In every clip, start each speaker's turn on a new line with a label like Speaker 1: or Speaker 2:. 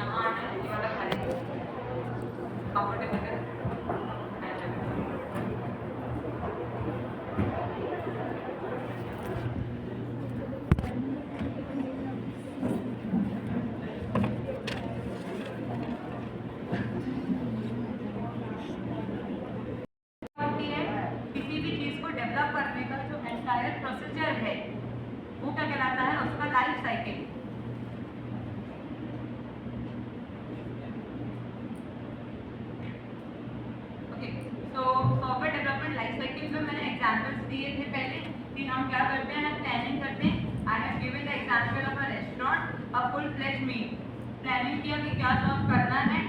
Speaker 1: यहाँ आना है, ये वाला खाली कंफर्टेबल है। किसी भी चीज को डेवलप करने का जो एंटायर प्रोसीजर है वो क्या कहलाता है, उसका लाइफ साइकिल। ओके, तो सॉफ्टवेयर डेवलपमेंट लाइफ साइकिल में मैंने एग्जांपल्स दिए थे पहले कि हम क्या करते हैं, प्लानिंग करते हैं। I have given the example of a restaurant, a full fledge meal. Planning किया कि क्या सर्व करना है,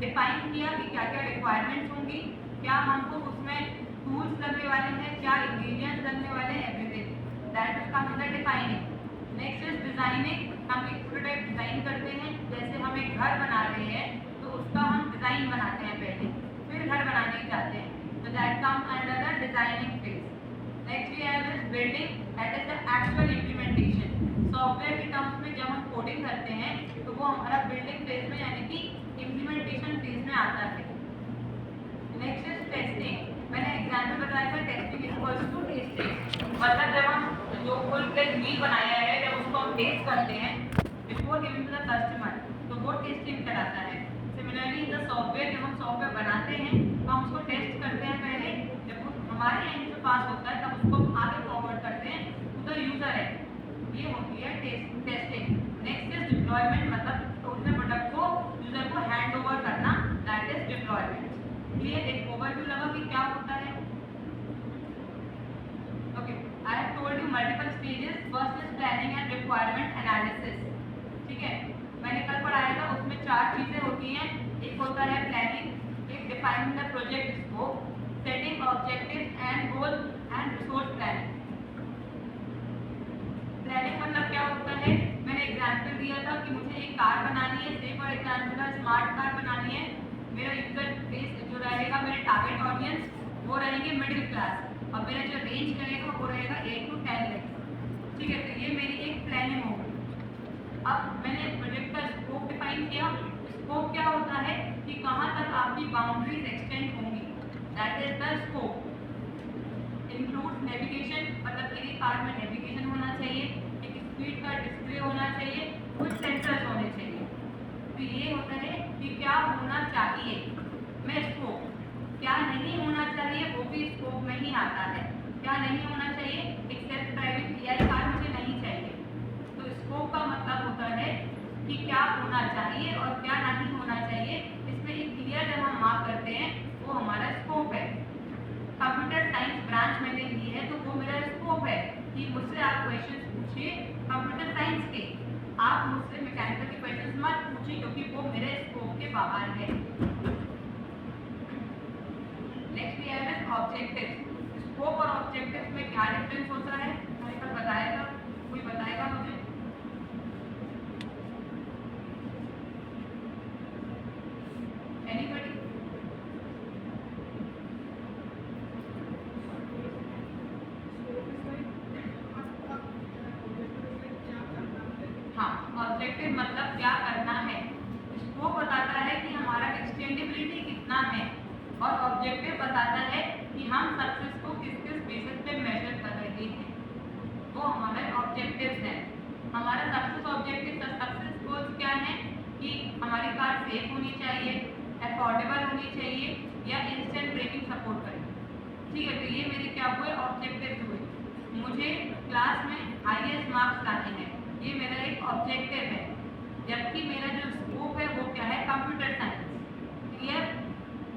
Speaker 1: डिफाइन किया कि क्या क्या रिक्वायरमेंट्स होंगी, क्या हमको उसमें टूल्स लगने वाले हैं, क्या इंग्रेडिएंट्स लगने वाले हैं, everything that will come in the defining. Next is designing. हम एक प्रोडक्ट डिजाइन करते हैं, जैसे हम एक घर बना रहे हैं तो उसका हम डिजाइन बनाते हैं पहले, फिर घर बनाने जाते हैं, तो that comes under the designing phase. Next we have is building, that is the actual implementation. Software के टर्म्स में जब हम कोडिंग करते हैं तो वो हमारा बिल्डिंग फेज में यानी कि इम्प्लीमेंटेशन फेज में आता है। Next is testing. मैंने एग्जांपल बताया था, टेस्टिंग इक्वल्स टू टेस्टिंग। मतलब जब हम जो फुल फ्लेज मील बनाया है जब उसको हम टेस्ट करते हैं before giving to the customer, तो वो टेस्टिंग कहलाता है। सिमिलरली इन द सॉफ्टवेयर, जब हम सॉफ्टवेयर बनाते हैं तो हम उसको टेस्ट करते हैं पहले, जब वो हमारे एंड से पास होता है तब उसको आगे फॉरवर्ड करते हैं टू द यूजर है। ये होती है टेस्टिंग। नेक्स्ट इज डिप्लॉयमेंट, मतलब उस प्रोडक्ट को यूजर को हैंड ओवर करना, दैट इज डिप्लॉयमेंट। ये एक ओवरव्यू लगा कि क्या होता है। Okay, I have told you multiple stages. First is planning and requirement analysis. ठीक है, मैंने कल पढ़ाया था, उसमें 4 चीजें होती हैं। एक होता है प्लानिंग, एक defining the project scope, setting objectives and goal and resource planning. Planning मतलब क्या होता है, मैंने एग्जांपल दिया था कि मुझे एक कार बनानी है, से फॉर एग्जांपल स्मार्ट कार बनानी है। मेरा यूजर बेस जो रहेगा, मेरे टारगेट ऑडियंस वो रहेंगे मिडिल क्लास, और मेरा जो रेंज रहेगा वो रहेगा 8 to 10 लाख। ठीक है, तो ये मेरी एक प्लानिंग होगी। अब मैंने प्रोजेक्ट का स्कोप डिफाइन किया। स्कोप क्या होता है कि कहाँ तक आपकी बाउंड्रीज एक्सटेंड होंगी, that is the scope. Include navigation, मतलब मेरी कार में नेविगेशन होना चाहिए, एक स्पीड का डिस्प्ले होना चाहिए, कुछ सेंसर्स होने चाहिए। तो ये होता है कि क्या होना चाहिए में स्कोप। क्या नहीं होना चाहिए वो भी स्कोप में ही आता है। क्या नहीं होना चाहिए, एक सेल्फ ड्राइविंग एआई कार मुझे नहीं चाहिए। तो स्कोप का मतलब होता है कि क्या होना चाहिए और क्या नहीं होना चाहिए, इसमें एक क्लियर जब हम मार्क करते हैं वो हमारा स्कोप है। कंप्यूटर साइंस ब्रांच मैंने ली है तो वो मेरा स्कोप है कि मुझसे आप क्वेश्चंस पूछिए कंप्यूटर साइंस के, आप मुझसे मैकेनिकल के क्वेश्चंस मत पूछिए क्योंकि वो मेरे स्कोप के बाहर है। Next we have objectives. Scope और ऑब्जेक्टिव्स में क्या डिफरेंस होता है, मैंने कल बताया था, कोई बताएगा मुझे? एनीबॉडी? हाँ, ऑब्जेक्टिव मतलब क्या करना है। स्कोप बताता है कि हमारा एक्सटेंडेबिलिटी कितना है, और ऑब्जेक्टिव बताता है कि हम सक्सेस को किस किस बेसिस पे मेजर कर रहे हैं। वो हमारे ऑब्जेक्टिव्स हैं। हमारा सक्सेस ऑब्जेक्टिव, सक्सेस गोल्स क्या है कि हमारी कार सेफ होनी चाहिए, अफोर्डेबल होनी चाहिए, या इंस्टेंट ब्रेकिंग सपोर्ट करें। ठीक है, तो ये मेरे क्या हुए, ऑब्जेक्टिव हुए। मुझे क्लास में हाईएस्ट मार्क्स लाने हैं, ये मेरा एक ऑब्जेक्टिव है। जबकि मेरा जो स्कोप है वो क्या है, कंप्यूटर साइंस। क्लियर?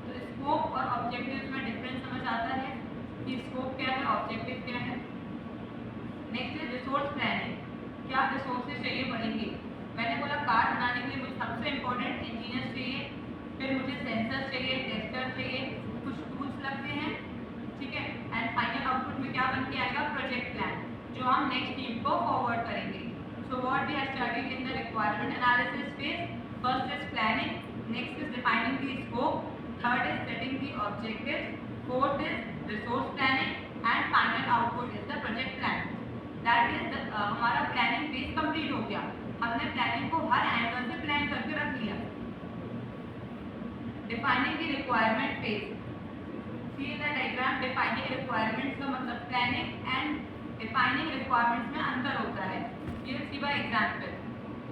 Speaker 1: तो स्कोप और ऑब्जेक्टिव में डिफरेंस समझ आता है कि स्कोप क्या है, ऑब्जेक्टिव क्या है। नेक्स्ट है रिसोर्स प्लानिंग। क्या रिसोर्सेज चाहिए पड़ेंगे। मैंने बोला कार बनाने के लिए मुझे सबसे इंपॉर्टेंट इंजीनियर चाहिए, फिर मुझे सेंसर चाहिए, टेस्टर चाहिए, कुछ टूल्स लगते हैं। ठीक है, एंड फाइनल आउटपुट में क्या बन के आएगा, प्रोजेक्ट प्लान, जो हम नेक्स्ट टीम को फॉरवर्ड करेंगे। So what we have studied in the requirement analysis phase, first is planning, next is defining the scope, third is setting the objectives, fourth is resource planning and final output is the project plan. That is हमारा planning phase complete हो गया। हमने planning को हर angle से plan करके रख लिया। Defining the requirement phase, see in the diagram defining requirements का मतलब प्लानिंग एंड डिफाइनिंग रिक्वायरमेंट्स में अंतर होता है। ये सी बाय एग्जांपल,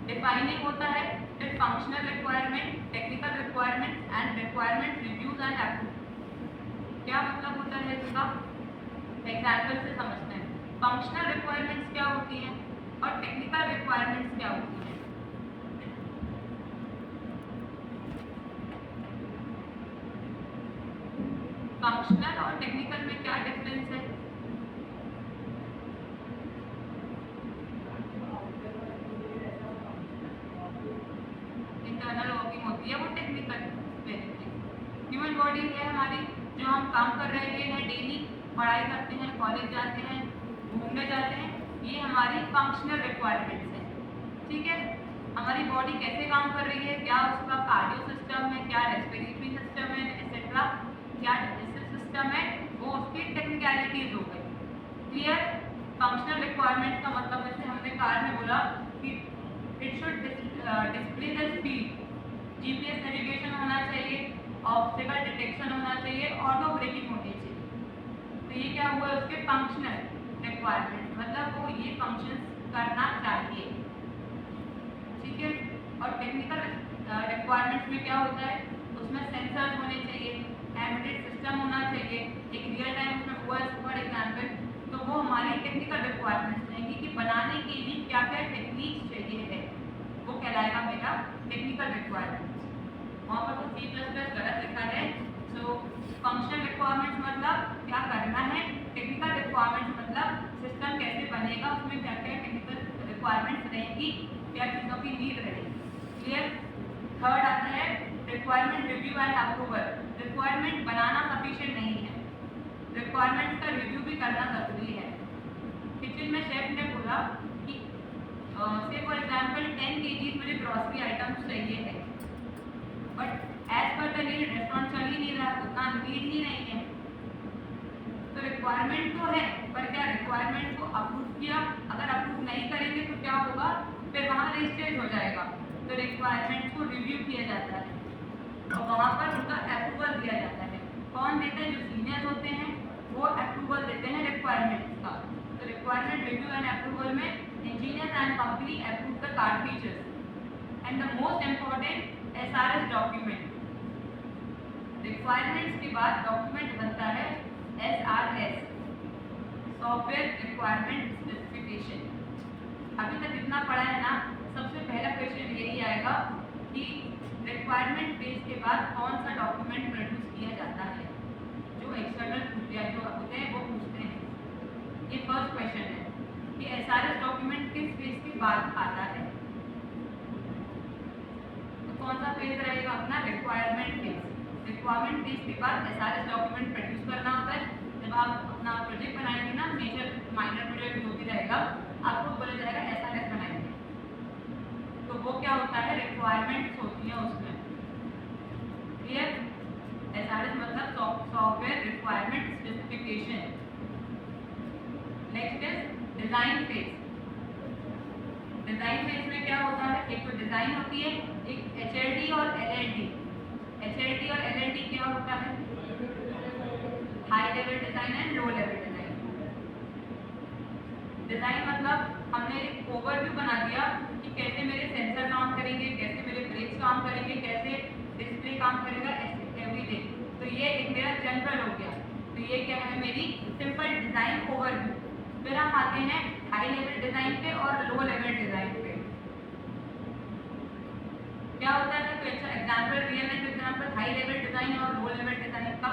Speaker 1: डिफाइनिंग होता है फिर functional requirement, technical requirement and requirement reviews and approve. क्या मतलब होता है इसका, एग्जांपल से समझते हैं। फंक्शनल रिक्वायरमेंट्स क्या होती हैं और टेक्निकल रिक्वायरमेंट्स क्या होती हैं। फंक्शनल और टेक्निकल में क्या डिफरेंस है? इंटरनल वर्किंग होती है वो टेक्निकल। ह्यूमन बॉडी है हमारी, जो हम काम कर रहे हैं डेली, पढ़ाई करते हैं, कॉलेज जाते हैं, घूमने जाते हैं, ये हमारी फंक्शनल रिक्वायरमेंट्स हैं। ठीक है, हमारी बॉडी कैसे काम कर रही है, क्या उसका कार्डियो सिस्टम है, क्या रेस्पिरेटरी सिस्टम है, एक्सेट्रा, क्या डाइजेस्टिव सिस्टम है, वो उसकी टेक्निकलिटीज हो गई। क्लियर। फंक्शनल रिक्वायरमेंट का मतलब जैसे हमने कार में बोला कि it should display the speed, GPS navigation होना चाहिए, ऑब्स्टेकल डिटेक्शन होना चाहिए, ऑटो ब्रेकिंग होनी चाहिए। तो ये क्या हुआ उसके फंक्शनल रिक्वायरमेंट, मतलब वो ये फंक्शंस करना चाहिए। ठीक है। और टेक्निकल रिक्वायरमेंट्स में क्या होता है, उसमें सेंसर्स होने चाहिए, एम्बेडेड सिस्टम होना चाहिए, एक रियल टाइम उसमें ओएस फॉर एग्जांपल। तो वो हमारी टेक्निकल रिक्वायरमेंट्स रहेंगी कि बनाने के लिए क्या क्या टेक्निक्स चाहिए है, वो कहलाएगा मेरा टेक्निकल रिक्वायरमेंट्स। वहाँ पर तो C++ गलत लिखा है। सो फंक्शनल रिक्वायरमेंट्स मतलब क्या करना है, टेक्निकल रिक्वायरमेंट्स मतलब सिस्टम कैसे बनेगा, उसमें क्या क्या टेक्निकल रिक्वायरमेंट्स रहेंगी, क्या चीज़ों की नीड रहेगी। क्लियर। थर्ड आता है requirement review and approval. Requirement banana sufficient नहीं है, रिक्वायरमेंट्स का रिव्यू भी करना जरूरी है। किचन में शेफ ने बोला कि से फॉर एग्जांपल 10 kg मुझे ग्रॉसरी आइटम्स चाहिए है, but as per the need restaurant चल ही नहीं रहा, उतना नीड ही नहीं है। तो रिक्वायरमेंट तो है, पर क्या रिक्वायरमेंट को अप्रूव किया, अगर अप्रूव नहीं करेंगे तो क्या होगा, फिर वहाँ वेस्टेज हो जाएगा। तो रिक्वायरमेंट को रिव्यू किया जाता है और वहाँ पर उनका अप्रूवल दिया जाता है। कौन देते हैं, जो सीनियर्स होते हैं वो अप्रूवल देते हैं रिक्वायरमेंट्स का। तो रिक्वायरमेंट रिव्यू एंड अप्रूवल में engineers and company approve the card features and the most important SRS document. Requirements के बाद डॉक्यूमेंट बनता है SRS, सॉफ्टवेयर रिक्वायरमेंट स्पेसिफिकेशन। अभी तक जितना पढ़ा है ना, सबसे पहला क्वेश्चन यही आएगा कि रिक्वायरमेंट पेज के बाद कौन सा डॉक्यूमेंट प्रोड्यूस किया जाता है, जो एक्सटर्नल या जो होते हैं वो पूछते हैं। ये फर्स्ट क्वेश्चन है कि SRS डॉक्यूमेंट किस पेज के बाद आता है। तो कौन सा पेज रहेगा अपना, रिक्वायरमेंट पेज। रिक्वायरमेंट पेज के बाद SRS डॉक्यूमेंट प्रोड्यूस करना होता है। जब आप अपना प्रोजेक्ट बनाएंगे ना, मेजर माइनर प्रोजेक्ट जो भी रहेगा, आपको बोला जाएगा SRS बनाएंगे, तो वो क्या होता है, रिक्वायरमेंट्स होती है उसमें। क्लियर। SRS मतलब software requirement specification. Next is design phase. Design phase में क्या होता है, एक तो डिजाइन होती है, एक HLD और LLD। HLD और LLD क्या होता है, high level design and low level design. Design मतलब हमने एक ओवरव्यू बना दिया कि कैसे मेरे सेंसर काम करेंगे, कैसे मेरे ब्रेक्स काम करेंगे, कैसे डिस्प्ले काम करेगा, एवरीथिंग। तो ये एक मेरा जनरल हो गया। तो ये क्या है, मेरी सिंपल डिजाइन ओवरव्यू। फिर हम आते हैं हाई लेवल डिजाइन पे और लो लेवल डिजाइन पे। क्या होता है, तो अच्छा example, real life example high level design और लो लेवल डिजाइन का।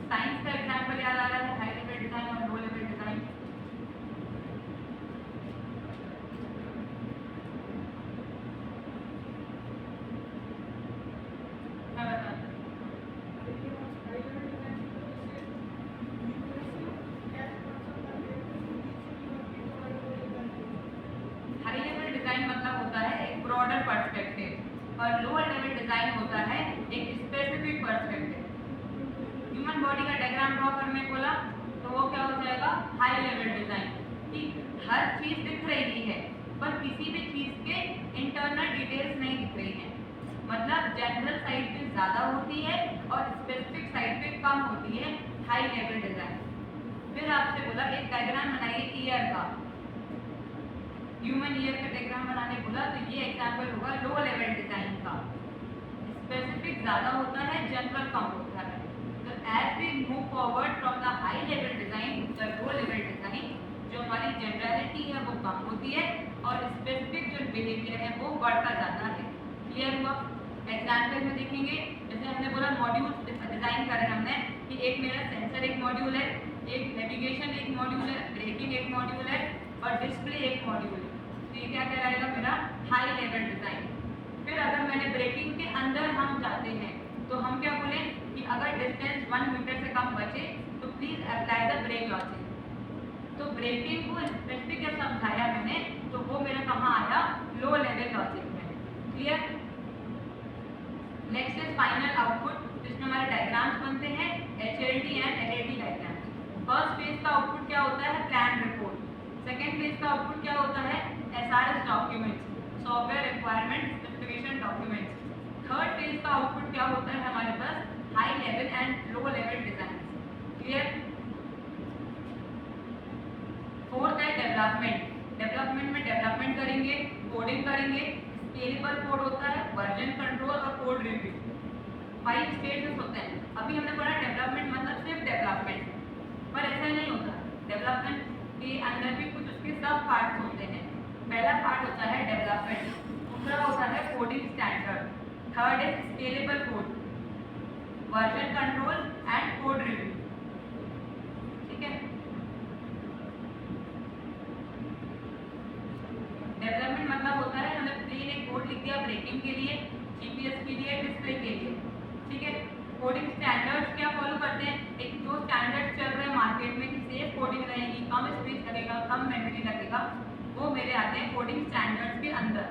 Speaker 1: साइंस का एग्जांपल याद आ रहा है, हाई लेवल डिजाइन और low level design. High level design मतलब होता है एक ब्रॉडर पर्सपेक्टिव और लोअर लेवल डिजाइन होता है एक स्पेसिफिक पर्सपेक्टिव। ह्यूमन बॉडी का डायग्राम ड्रॉ करने बोला तो वो क्या हो जाएगा, हाई लेवल डिजाइन। ठीक। हर चीज दिख रही है पर किसी भी चीज के इंटरनल डिटेल्स नहीं दिख रही हैं। मतलब जनरल साइड पे ज़्यादा होती है और स्पेसिफिक साइड पे कम होती है, हाई लेवल डिज़ाइन। फिर आपसे बोला एक डायग्राम बनाइए ईयर का, ह्यूमन ईयर का डायग्राम बनाने बोला, तो ये एग्जाम्पल होगा लो लेवल डिज़ाइन का। स्पेसिफिक ज़्यादा होता है, जनरल कम होता है। तो as we move forward from the high level design to the low level design, जो हमारी जनरलिटी है वो कम होती है और स्पेसिफिक जो बिहेवियर है वो बढ़ता जाता है। क्लियर हुआ? एग्जाम्पल में देखेंगे, जैसे हमने बोला मॉड्यूल डिजाइन कर रहे हैं हमने कि एक मेरा सेंसर एक मॉड्यूल है, एक नेविगेशन एक मॉड्यूल है, ब्रेकिंग एक मॉड्यूल है और डिस्प्ले एक मॉड्यूल है। तो ये क्या कहलाएगा मेरा हाई लेवल डिजाइन। फिर अगर मैंने ब्रेकिंग के अंदर हम जाते हैं तो हम क्या बोले कि अगर डिस्टेंस 1 मीटर से कम बचे तो please apply the brake logic. तो ब्रेकिंग को स्पेसिफिक जब समझाया मैंने तो वो मेरा कहाँ आया, लो लेवल लॉजिक में। Clear? Next is final output, जिसमें हमारे डायग्राम्स बनते हैं, HLD and LAD diagrams. First phase का आउटपुट क्या होता है, प्लान रिपोर्ट। सेकेंड फेज का आउटपुट क्या होता है, SRS documents, software requirement specification documents. Third phase का आउटपुट क्या होता है हमारे पास, high level and low level design. Clear? Fourth है डेवलपमेंट। डेवलपमेंट में डेवलपमेंट करेंगे, कोडिंग करेंगे, स्केलेबल कोड होता है, वर्जन कंट्रोल और कोड रिव्यू। 5 स्टेजेस होते हैं। अभी हमने पढ़ा डेवलपमेंट मतलब सिर्फ डेवलपमेंट, पर ऐसा नहीं होता। डेवलपमेंट के अंदर भी कुछ उसके सब पार्ट्स होते हैं। पहला पार्ट होता है डेवलपमेंट, दूसरा होता है कोडिंग स्टैंडर्ड, थर्ड है scalable code, version control and code review. ठीक है? डेवलपमेंट मतलब होता है हमने प्लेन एक कोड लिख दिया ब्रेकिंग के लिए, GPS के लिए, डिस्प्ले के लिए। ठीक है? कोडिंग स्टैंडर्ड्स क्या फॉलो करते हैं, एक जो स्टैंडर्ड चल रहे हैं मार्केट में कि सेफ कोडिंग रहेगी, कम स्पेस लगेगा, कम मेमोरी लगेगा, वो मेरे आते हैं कोडिंग स्टैंडर्ड्स के अंदर।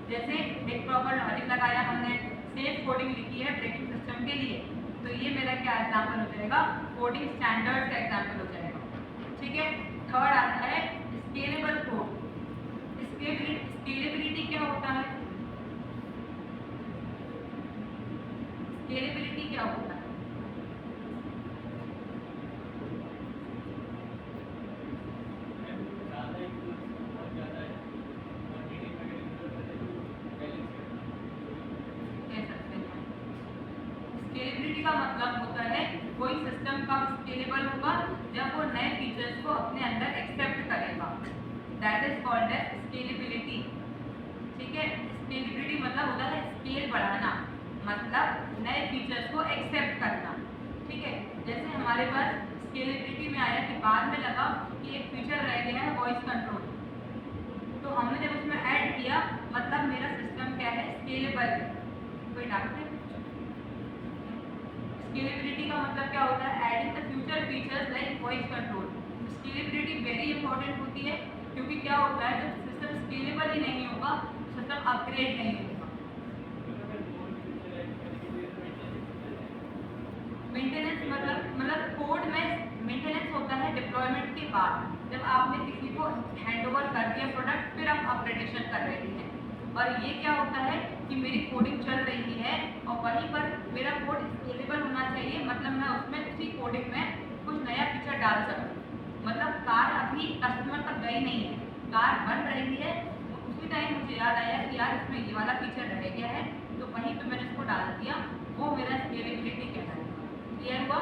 Speaker 1: जैसे एक प्रॉपर लॉजिक लगाया हमने, सेफ कोडिंग लिखी है ब्रेकिंग सिस्टम के लिए, तो ये मेरा क्या एग्जाम्पल हो जाएगा, कोडिंग स्टैंडर्ड का एग्जाम्पल हो जाएगा। ठीक है? थर्ड आता है स्केलेबल कोड। स्केलेबिलिटी क्या होता है, स्केलेबिलिटी क्या होता है, स्केलेबिलिटी का मतलब होता है कोई सिस्टम कब स्केलेबल होगा, जब वो नए फीचर्स को अपने अंदर एक्सेप्ट करेगा। That is called as scalability. ठीक है? स्केलेबिलिटी मतलब होता है स्केल बढ़ाना, मतलब नए फीचर्स को एक्सेप्ट करना। ठीक है? जैसे हमारे पास स्केलेबिलिटी में आया कि बाद में लगा कि एक फीचर रह गया है वॉइस कंट्रोल, तो हमने जब उसमें ऐड किया मतलब मेरा सिस्टम क्या है, स्केलेबल है। कोई डाउट है? स्केलेबिलिटी का मतलब क्या होता है, adding the future features like voice control. Scalability very important होती है क्योंकि क्या होता है जब सिस्टम स्केलेबल ही नहीं होगा, सिस्टम अपग्रेड नहीं होगा। मेंटेनेंस मतलब कोड में मेंटेनेंस होता है डिप्लॉयमेंट के बाद, जब आपने किसी को हैंडओवर कर दिया प्रोडक्ट, फिर आप अपग्रेडेशन कर रहे हैं। और ये क्या होता है कि मेरी कोडिंग चल रही है और वहीं पर मेरा कोड स्केलेबल होना चाहिए, मतलब मैं उसमें उसी कोडिंग में कुछ नया फीचर डाल सकूँ। मतलब कार अभी कस्टमर तक गई नहीं है, कार बन रही है, तो उसी टाइम मुझे याद आया कि यार इसमें ये वाला फीचर रह गया है, तो वहीं पे मैंने इसको डाल दिया, वो मेरा स्केलेबिलिटी कहलाएगा। क्लियर हुआ?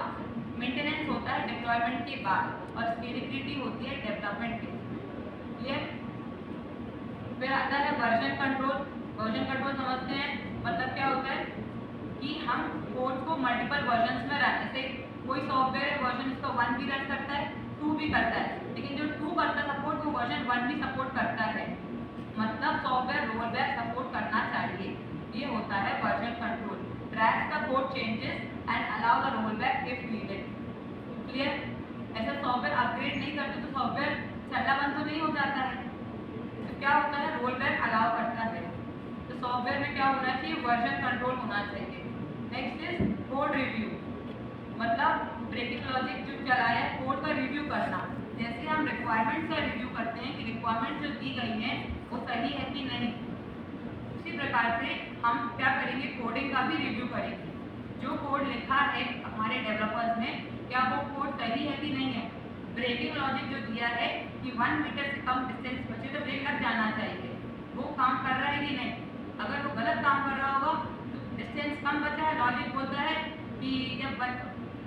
Speaker 1: मेंटेनेंस होता है डिप्लॉयमेंट के बाद और स्केलेबिलिटी होती है डेवलपमेंट के। क्लियर? फिर आता है वर्जन कंट्रोल। वर्जन कंट्रोल समझते हैं, मतलब क्या होता है कि हम कोड को मल्टीपल वर्जन्स में रन, जैसे कोई सॉफ्टवेयर है वर्जन इसका 1 भी रन करता है, 2 भी करता है, लेकिन जो 2 करता है सपोर्ट वो वर्जन 1 भी सपोर्ट करता है, मतलब सॉफ्टवेयर रोल बैक सपोर्ट करना चाहिए। ये होता है version control. Tracks the code changes and allow the roll back if needed. Clear? ऐसा सॉफ्टवेयर अपग्रेड नहीं करते तो सॉफ्टवेयर चलना बंद तो नहीं हो जाता है, तो क्या होता है रोल बैक अलाउ करता है। तो सॉफ्टवेयर में क्या होना चाहिए, वर्जन कंट्रोल होना चाहिए। नेक्स्ट इज कोड रिव्यू, मतलब ब्रेकिंग लॉजिक जो चलाया कोड का रिव्यू करना। जैसे हम रिक्वायरमेंट का रिव्यू करते हैं कि रिक्वायरमेंट जो दी गई है वो सही है कि नहीं। उसी प्रकार से हम क्या करेंगे, कोडिंग का भी रिव्यू करेंगे। जो कोड लिखा है हमारे डेवलपर्स ने, क्या वो कोड सही है कि नहीं है। ब्रेकिंग लॉजिक जो दिया है कि 1 मीटर से कम डिस्टेंस बचे तो ब्रेक लग जाना चाहिए, वो काम कर रहा है कि नहीं। अगर वो गलत काम कर रहा होगा तो डिस्टेंस कम बचा है, लॉजिक बोलता है कि जब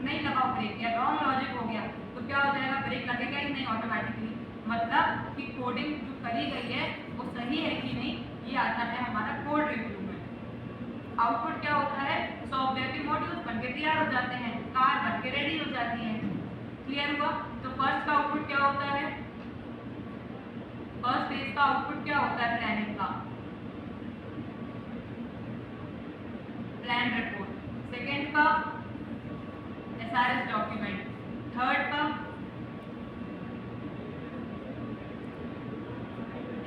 Speaker 1: नहीं लगाओ ब्रेक, या रॉन्ग लॉजिक हो गया तो क्या हो जाएगा, ब्रेक लगेगा ही नहीं ऑटोमेटिकली। मतलब कि कोडिंग जो करी गई है वो सही है कि नहीं, ये आता है हमारा कोड रिव्यू में। आउटपुट क्या होता है, सॉफ्टवेयर के मॉड्यूल्स बनके तैयार हो जाते हैं, कार बनके रेडी हो जाती है। क्लियर हुआ। तो फर्स्ट का आउटपुट क्या होता है, फर्स्ट फेज का आउटपुट क्या होता है, प्लानिंग का प्लान रिपोर्ट, सेकेंड का एसआरएस डॉक्यूमेंट, थर्ड का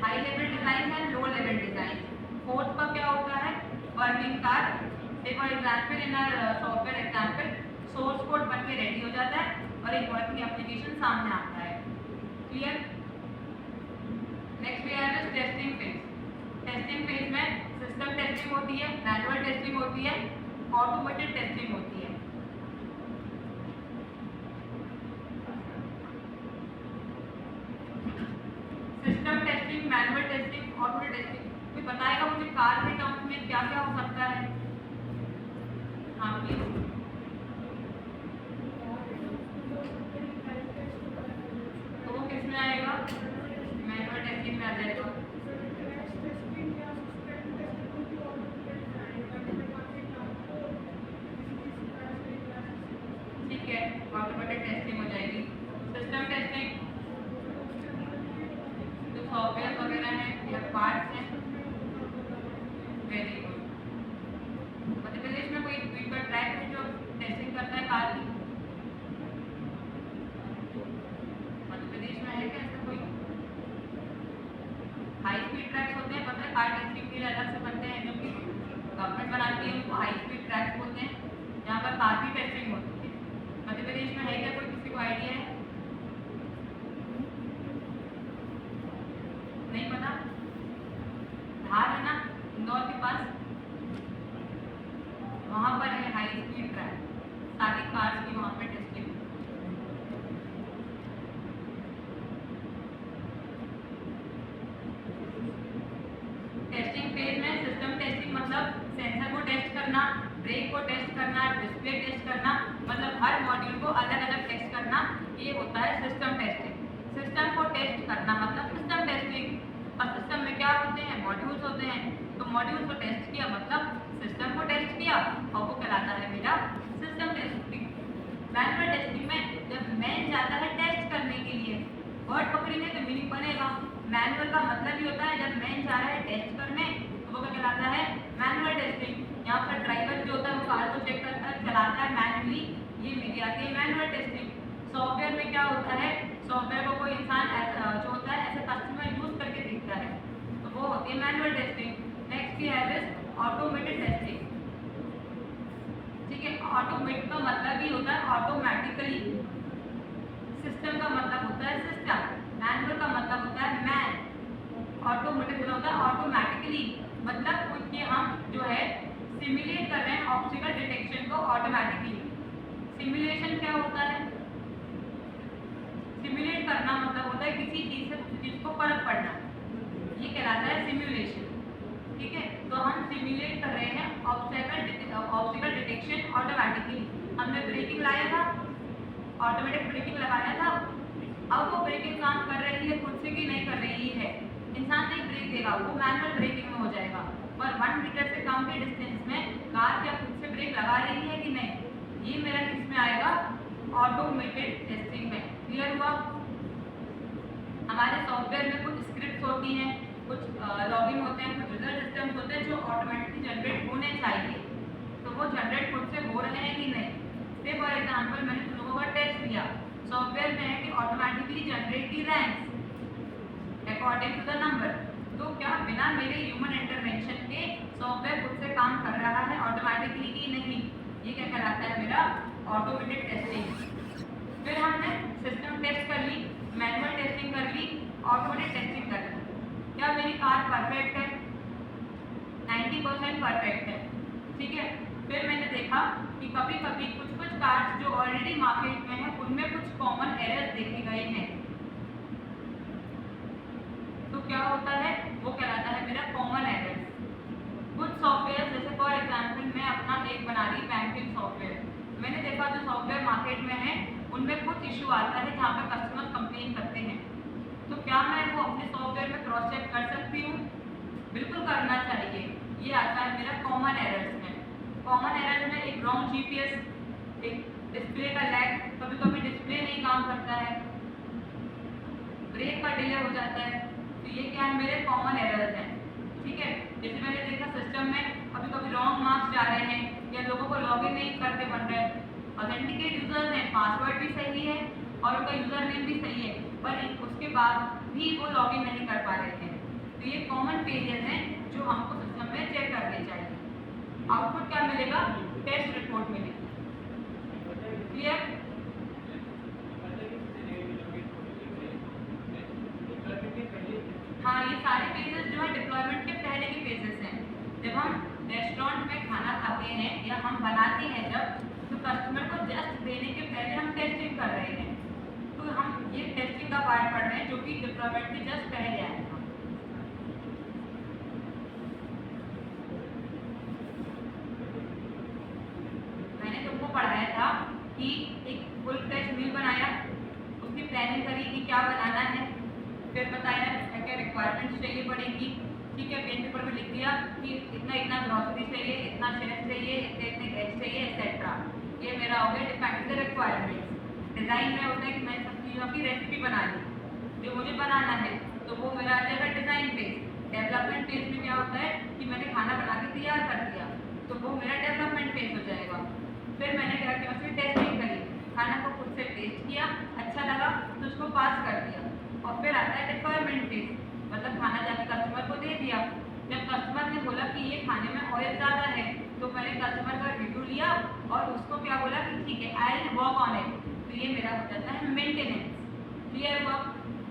Speaker 1: हाई लेवल डिजाइन है, लो लेवल डिजाइन, फोर्थ का क्या होता है, working car. For example in software example source code बन के रेडी हो जाता है और एक वर्किंग एप्लीकेशन सामने आता है। Clear. Next we have testing phase. Testing phase में सिस्टम टेस्टिंग होती है, मैनुअल टेस्टिंग होती है, ऑटोमेटेड टेस्टिंग होती है। System testing, manual testing, automated testing, कोई बताएगा मुझे कार के टर्म्स में क्या क्या हो सकता है। हाँ प्लीज। तो वो किस में आएगा, मैनुअल टेस्टिंग में आ जाएगा। ठीक है, ऑटोमेटेड टेस्टिंग हो जाएगी। सिस्टम टेस्टिंग जो सॉफ्टवेयर वगैरह है या पार्ट्स हैं। Very good. मध्य प्रदेश में कोई व्हीकल ट्रैक है जो टेस्टिंग करता है कार की, मध्य प्रदेश में है क्या ऐसा कोई। हाई स्पीड ट्रैक्स होते हैं, पता है, कार टेस्टिंग के लिए अलग से बनते हैं, जो कि गवर्नमेंट बनाती है, उनको हाई स्पीड ट्रैक्स बोलते हैं, यहाँ पर कार की टेस्टिंग होती है। मध्य प्रदेश में है क्या कोई, किसी को आइडिया है, नहीं पता। धार है ना इंदौर के पास, वहां पर है हाई स्पीड ट्रैक, सारी कार्स की वहां पे टेस्टिंग। टेस्टिंग फेज में सिस्टम टेस्टिंग मतलब सेंसर को टेस्ट करना, ब्रेक को टेस्ट करना, डिस्प्ले टेस्ट करना, मतलब हर मॉड्यूल को अलग अलग टेस्ट करना, ये होता है सिस्टम टेस्टिंग। सिस्टम को टेस्ट करना मतलब सिस्टम टेस्टिंग। और सिस्टम में क्या होते हैं, मॉड्यूल्स होते हैं, तो मॉड्यूल्स को टेस्ट किया मतलब सिस्टम को टेस्ट किया, और वो कहलाता है मेरा सिस्टम टेस्टिंग। मैनुअल टेस्टिंग में जब मैन जाता है टेस्ट करने के लिए, वर्ड पकड़ेंगे तो मीनिंग बनेगा। मैनुअल का मतलब ही होता है जब मैन जा रहा है टेस्ट करने, तो वो क्या कहलाता है, मैनुअल टेस्टिंग। यहाँ पर ड्राइवर जो होता है वो कार को चेक करता है, चलाता है मैनुअली, ये मेरी आती है मैनुअल टेस्टिंग। सॉफ्टवेयर में क्या होता है, सॉफ्टवेयर को कोई इंसान जो होता है ऐसे कस्टमर यूज करके देखता है, तो वो होती है मैनुअल टेस्टिंग। नेक्स्ट की है ऑटोमेटेड टेस्टिंग। ठीक है, ऑटोमेट का मतलब ही होता है ऑटोमेटिकली, सिस्टम का मतलब होता है सिस्टम, मैनुअल का मतलब होता है मैन, ऑटोमेटेड होता है ऑटोमेटिकली, मतलब कुछ हम जो है सिमुलेट कर रहे हैं ऑब्स्टिकल डिटेक्शन को ऑटोमेटिकली। सिमुलेशन क्या होता है, सिमुलेट करना मतलब होता है किसी चीज से दूसरी चीज को फर्क पड़ना, ये कहलाता है सिमुलेशन। ठीक है, तो हम सिमुलेट कर रहे हैं ऑब्स्टिकल डिटेक्शन ऑटोमेटिकली। हमने ब्रेकिंग लाया था, ऑटोमेटिक ब्रेकिंग लगाया था, अब वो ब्रेकिंग काम कर रही है खुद से कि नहीं कर रही है, इंसान नहीं ब्रेक देगा, वो मैनुअल ब्रेकिंग में हो जाएगा। पर 1 मीटर से कम के डिस्टेंस में कार क्या खुद से ब्रेक लगा रही है कि नहीं, ये मेरा किसमें आएगा, ऑटोमेटेड टेस्टिंग में। क्लियर हुआ। हमारे सॉफ्टवेयर में कुछ स्क्रिप्ट होती हैं, कुछ लॉगिन होते हैं, कुछ रिजल्ट सिस्टम्स होते हैं जो ऑटोमेटिकली जनरेट होने चाहिए, तो वो जनरेट खुद से हो रहे हैं कि नहीं। से फॉर एग्जाम्पल मैंने तुम लोगों का टेस्ट लिया, सॉफ्टवेयर में है कि automatically generate the ranks according to the number, तो क्या बिना मेरे ह्यूमन इंटरवेंशन के सॉफ्टवेयर खुद से काम कर रहा है ऑटोमेटिकली कि नहीं, ये क्या कहलाता है मेरा ऑटोमेटेड टेस्टिंग। फिर हमने सिस्टम टेस्ट कर ली, मैनुअल टेस्टिंग परफेक्ट है, 90% परफेक्ट है, ठीक है। फिर मैंने देखा कि कभी कभी कुछ कुछ कार्ड्स जो ऑलरेडी मार्केट में है उनमें कुछ कॉमन एरर्स देखे गए हैं। तो क्या होता है, वो कहलाता है मेरा कॉमन एरर्स। कुछ सॉफ्टवेयर, जैसे फॉर एग्जांपल मैं अपना एक बना रही बैंकिंग सॉफ्टवेयर, मैंने देखा जो सॉफ्टवेयर मार्केट में है उनमें कुछ इशू आता है जहाँ पे कस्टमर कंप्लेन करते हैं। तो क्या मैं वो अपने सॉफ्टवेयर में क्रॉस चेक कर सकती हूँ? बिल्कुल करना चाहिए। ये आता है मेरा कॉमन एरर्स में। कॉमन एरर्स में एक रॉन्ग जीपीएस, एक डिस्प्ले का लैग, कभी कभी डिस्प्ले नहीं काम करता है, ब्रेक का डिले हो जाता है। तो ये क्या है, मेरे कॉमन एरर्स हैं, ठीक है। जैसे मैंने देखा सिस्टम में कभी कभी रॉन्ग मार्क्स जा रहे हैं या लोगों को लॉगिन नहीं करके बन रहे हैं। ऑथेंटिकेट यूजर्स हैं, पासवर्ड भी सही है और उनका यूजर नेम भी सही है, पर उसके बाद भी वो लॉगिन नहीं कर पा रहे हैं। तो ये कॉमन पेजेस हैं जो हमको सिस्टम में चेक करने चाहिए। आउटपुट क्या मिलेगा? टेस्ट रिपोर्ट मिलेगी। क्लियर? हाँ, ये सारे पेजेस जो है डिप्लॉयमेंट के पहले के पेजेस हैं। जब हम रेस्टोरेंट में खाना खाते हैं या हम बनाते हैं जब, तो कस्टमर को जस्ट देने के पहले हम टेस्टिंग कर रहे हैं। तो हम ये टेस्टिंग का पार्ट पढ़ रहे हैं जो कि डिप्लॉयमेंट के जस्ट पहले आएगा। मैंने तुमको पढ़ाया था कि एक फुल फ्लेज मील बनाया, उसकी प्लानिंग करी कि क्या बनाना है, फिर बताया क्या क्या रिक्वायरमेंट्स चाहिए पड़ेगी, ठीक है। पेन पेपर में लिख दिया कि इतना इतना ग्रॉसरी चाहिए, इतना शेफ चाहिए, इतने इतने गेस्ट चाहिए, एक्सेट्रा। ये मेरा हो गया डिफाइन द रिक्वायरमेंट्स। डिज़ाइन में होता है कि मैंने सब चीज़ों की रेसिपी बना ली जो मुझे बनाना है, तो वो मेरा आ जाएगा डिज़ाइन पेज। डेवलपमेंट पेज में क्या होता है कि मैंने खाना बना के तैयार कर दिया, तो वो मेरा डेवलपमेंट पेज हो जाएगा। फिर मैंने क्या किया, उसकी टेस्टिंग करी, खाना को खुद से टेस्ट किया, अच्छा लगा तो उसको पास कर दिया। और फिर आता है रिक्वायरमेंट पेज, मतलब खाना जाके कस्टमर को दे दिया। जब कस्टमर ने बोला कि ये खाने में ऑयल ज़्यादा है, तो मैंने कस्टमर का रिव्यू लिया और उसको क्या बोला कि ठीक है, I will work on it. तो ये मेरा हो जाता है मेंटेनेंस। क्लियर हुआ?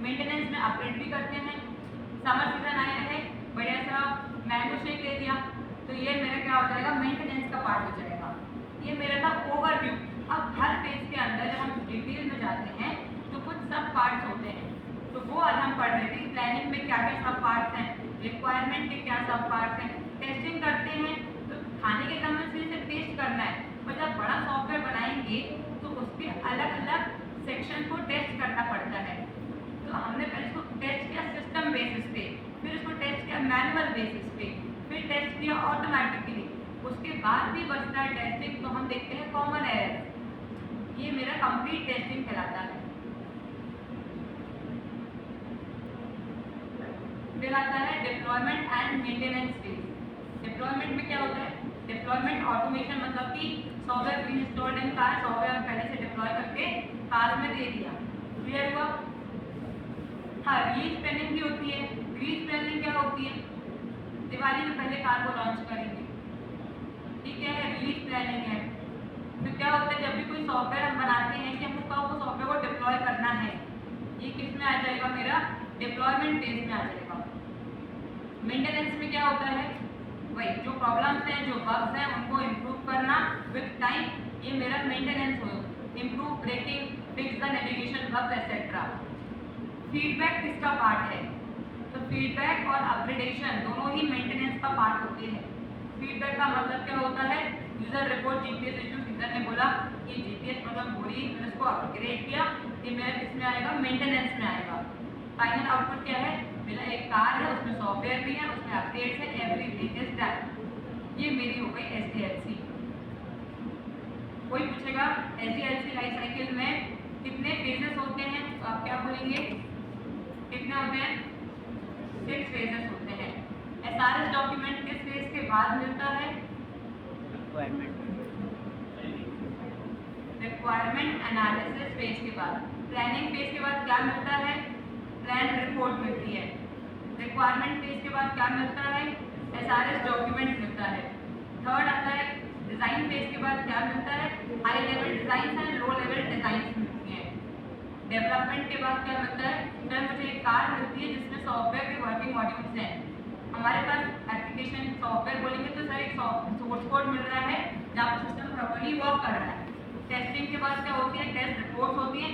Speaker 1: मेंटेनेंस में अपडेट भी करते हैं। समर सीजन आया है, बढ़िया सा मैंगो शेक दे दिया, तो ये मेरा क्या हो जाएगा, मेंटेनेंस का पार्ट हो जाएगा। ये मेरा था ओवरव्यू। अब हर पेज के अंदर जब हम डिटेल में जाते हैं तो कुछ सब पार्ट्स होते हैं, तो वो आज हम पढ़ रहे थे। प्लानिंग में क्या क्या सब पार्ट्स हैं, रिक्वायरमेंट के क्या सब पार्ट्स हैं, टेस्टिंग करते हैं तो खाने के समय से टेस्ट करना है। पर जब बड़ा सॉफ्टवेयर बनाएंगे तो उसके अलग अलग सेक्शन को टेस्ट करना पड़ता है। तो हमने पहले इसको टेस्ट किया सिस्टम बेसिस पे, फिर इसको टेस्ट किया मैनुअल बेसिस पे, फिर टेस्ट किया ऑटोमेटिकली, उसके बाद भी बचता है टेस्टिंग। तो हम देखते हैं कॉमन एरर। ये मेरा कंप्लीट टेस्टिंग कहलाता है। फिर आता है deployment and maintenance phase. Deployment में क्या होता है, डिप्लॉयमेंट ऑटोमेशन, मतलब कि software being installed in car, software पहले से डिप्लॉय करके कार में दे दिया। क्लियर हुआ? हाँ, रिलीज प्लानिंग भी होती है। रिलीज प्लानिंग क्या होती है, दिवाली में पहले कार को लॉन्च करेंगे, ठीक है, रिलीज प्लानिंग है। तो क्या होता है, जब भी कोई सॉफ्टवेयर हम बनाते हैं कि हमको वो सॉफ्टवेयर को डिप्लॉय करना है, ये किस में आ जाएगा, मेरा डिप्लॉयमेंट फेज में आ जाएगा। मेंटेनेंस में क्या होता है, वही जो प्रॉब्लम्स हैं, जो बग्स हैं, उनको इम्प्रूव करना विद टाइम, ये मेरा मेंटेनेंस हो। Improve braking, fix the navigation bugs etcetera. Feedback किसका पार्ट है, तो फीडबैक और अपग्रेडेशन दोनों ही मेंटेनेंस का पार्ट होते हैं। फीडबैक का मतलब क्या होता है, user report GPS issue, user ने बोला कि जीपीएस प्रॉब्लम हो रही है, मैंने उसको अपग्रेड किया, ये मेरा किसमें आएगा, मेंटेनेंस में आएगा। फाइनल आउटपुट क्या है, मेरा एक कार है, उसमें सॉफ्टवेयर भी है, उसमें अपडेट्स है, एवरीथिंग इज डन। ये मेरी हो गई एसडीएलसी। कोई पूछेगा एसडीएलसी लाइफ साइकिल में कितने फेजेस होते हैं, तो आप क्या बोलेंगे, कितने होते हैं, 6 फेजेस होते हैं। एसआरएस डॉक्यूमेंट किस फेज के बाद मिलता है, रिक्वायरमेंट एनालिसिस फेज के बाद। प्लानिंग फेज के बाद क्या मिलता है, प्लान रिपोर्ट मिलती है। रिक्वायरमेंट फेज के बाद क्या मिलता है, एसआरएस डॉक्यूमेंट मिलता है। थर्ड आता है डिज़ाइन फेज के बाद क्या मिलता है, high level design and low level design मिलती हैं। डेवलपमेंट के बाद क्या मिलता है, फिर मुझे एक कार मिलती है जिसमें सॉफ्टवेयर के वर्किंग मॉड्यूल्स हैं, हमारे पास एप्लीकेशन सॉफ्टवेयर बोलेंगे तो सर एक सोर्स कोड मिल रहा है जहाँ पर सिस्टम प्रॉपर्ली वर्क कर रहा है। टेस्टिंग के बाद क्या होती है, टेस्ट रिपोर्ट्स होती हैं।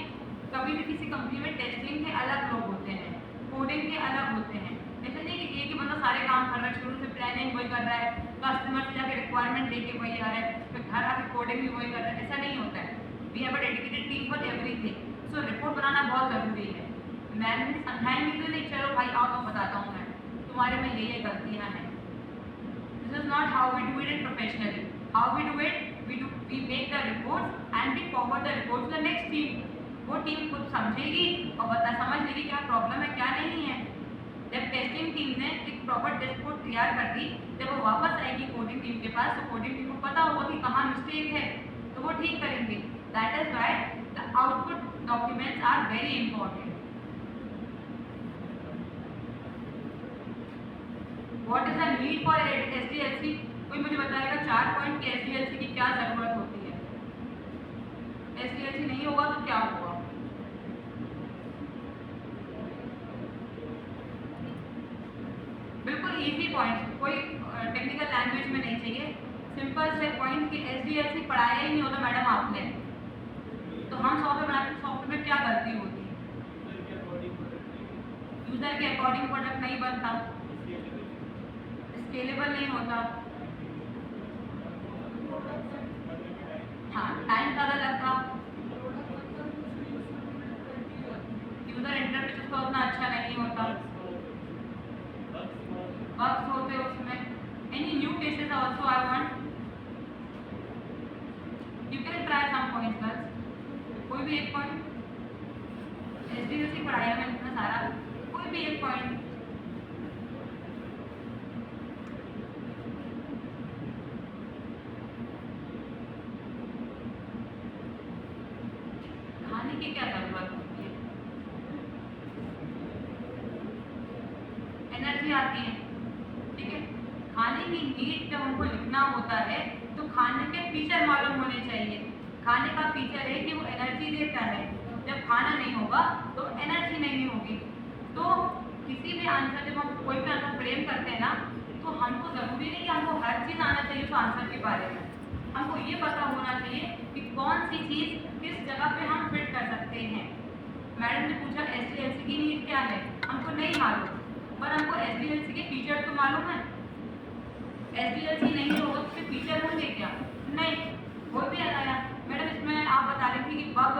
Speaker 1: कभी भी किसी कंपनी में टेस्टिंग के अलग लोग होते हैं, कोडिंग के अलग होते हैं। ऐसा नहीं कि एक ही बंदा सारे काम कर रहा है, शुरू से प्लानिंग वही कर रहा है, कस्टमर से जाके रिक्वायरमेंट लेके वही आ रहा है, फिर घर आके कोडिंग भी वही कर रहा है, ऐसा नहीं होता है। We have a dedicated team for everything. So report बनाना बहुत ज़रूरी है। मैम ने समझाएंगे तो नहीं, चलो भाई आओ तो बताता हूँ मैं, तुम्हारे में ये गलतियाँ हैं। This is not how we do it in professionally. How we do it, we make the reports and we forward the report to the next team. वो टीम खुद समझेगी और समझ लेगी क्या प्रॉब्लम है क्या नहीं है। जब टेस्टिंग टीम ने एक प्रॉपर टेस्ट कोड तैयार कर दी, जब वो वापस आएगी कोडिंग टीम के पास, तो कोडिंग टीम को पता होगा कि कहाँ मिस्टेक है, तो वो ठीक करेंगे। That is why the output documents are very important. What is the need for SDLC? कोई मुझे बताएगा 4 पॉइंट की एसडीएलसी की क्या जरूरत होती है? एसडीएलसी नहीं होगा तो क्या होगा? बिल्कुल इजी पॉइंट, कोई टेक्निकल लैंग्वेज में नहीं चाहिए, सिंपल से पॉइंट कि एसडीएलसी पढ़ाया ही नहीं होता मैडम आपने, तो हम सॉफ्टवेयर बनाते हैं, सॉफ्टवेयर में क्या गलती होती है? यूजर के अकॉर्डिंग प्रोडक्ट नहीं बनता, स्केलेबल नहीं होता, हाँ टाइम ज़्यादा लगता, यूजर इंटरफेस उसका उतना अच्छा नहीं होता, बग्स होते उसमें। Any new cases also I want you can try some points girls. कोई भी एक पॉइंट एसडीएलसी पढ़ाया मैंने इतना सारा, कोई भी एक पॉइंट। खाने की क्या जरूरत होती है? एनर्जी आती है, ठीक है। खाने की नीड जब हमको लिखना होता है तो खाने के फीचर मालूम होने चाहिए। खाने का फीचर है कि वो एनर्जी देता है, जब खाना नहीं होगा तो एनर्जी नहीं होगी। तो किसी भी आंसर, जब हम कोई भी आंसर फ्रेम करते हैं ना, तो हमको ज़रूरी नहीं कि हमको हर चीज़ आना चाहिए उस आंसर के बारे में। हमको ये पता होना चाहिए कि कौन सी चीज़ किस जगह पे हम फिट कर सकते हैं। मैडम ने पूछा एसडीएलसी की नीड क्या है, हमको नहीं मालूम, पर हमको एसडीएलसी के फीचर तो मालूम है। एसडीएलसी नहीं होगा तो उसके फीचर होंगे क्या? नहीं। वो भी आया मैडम, इसमें आप बता रही थी कि बग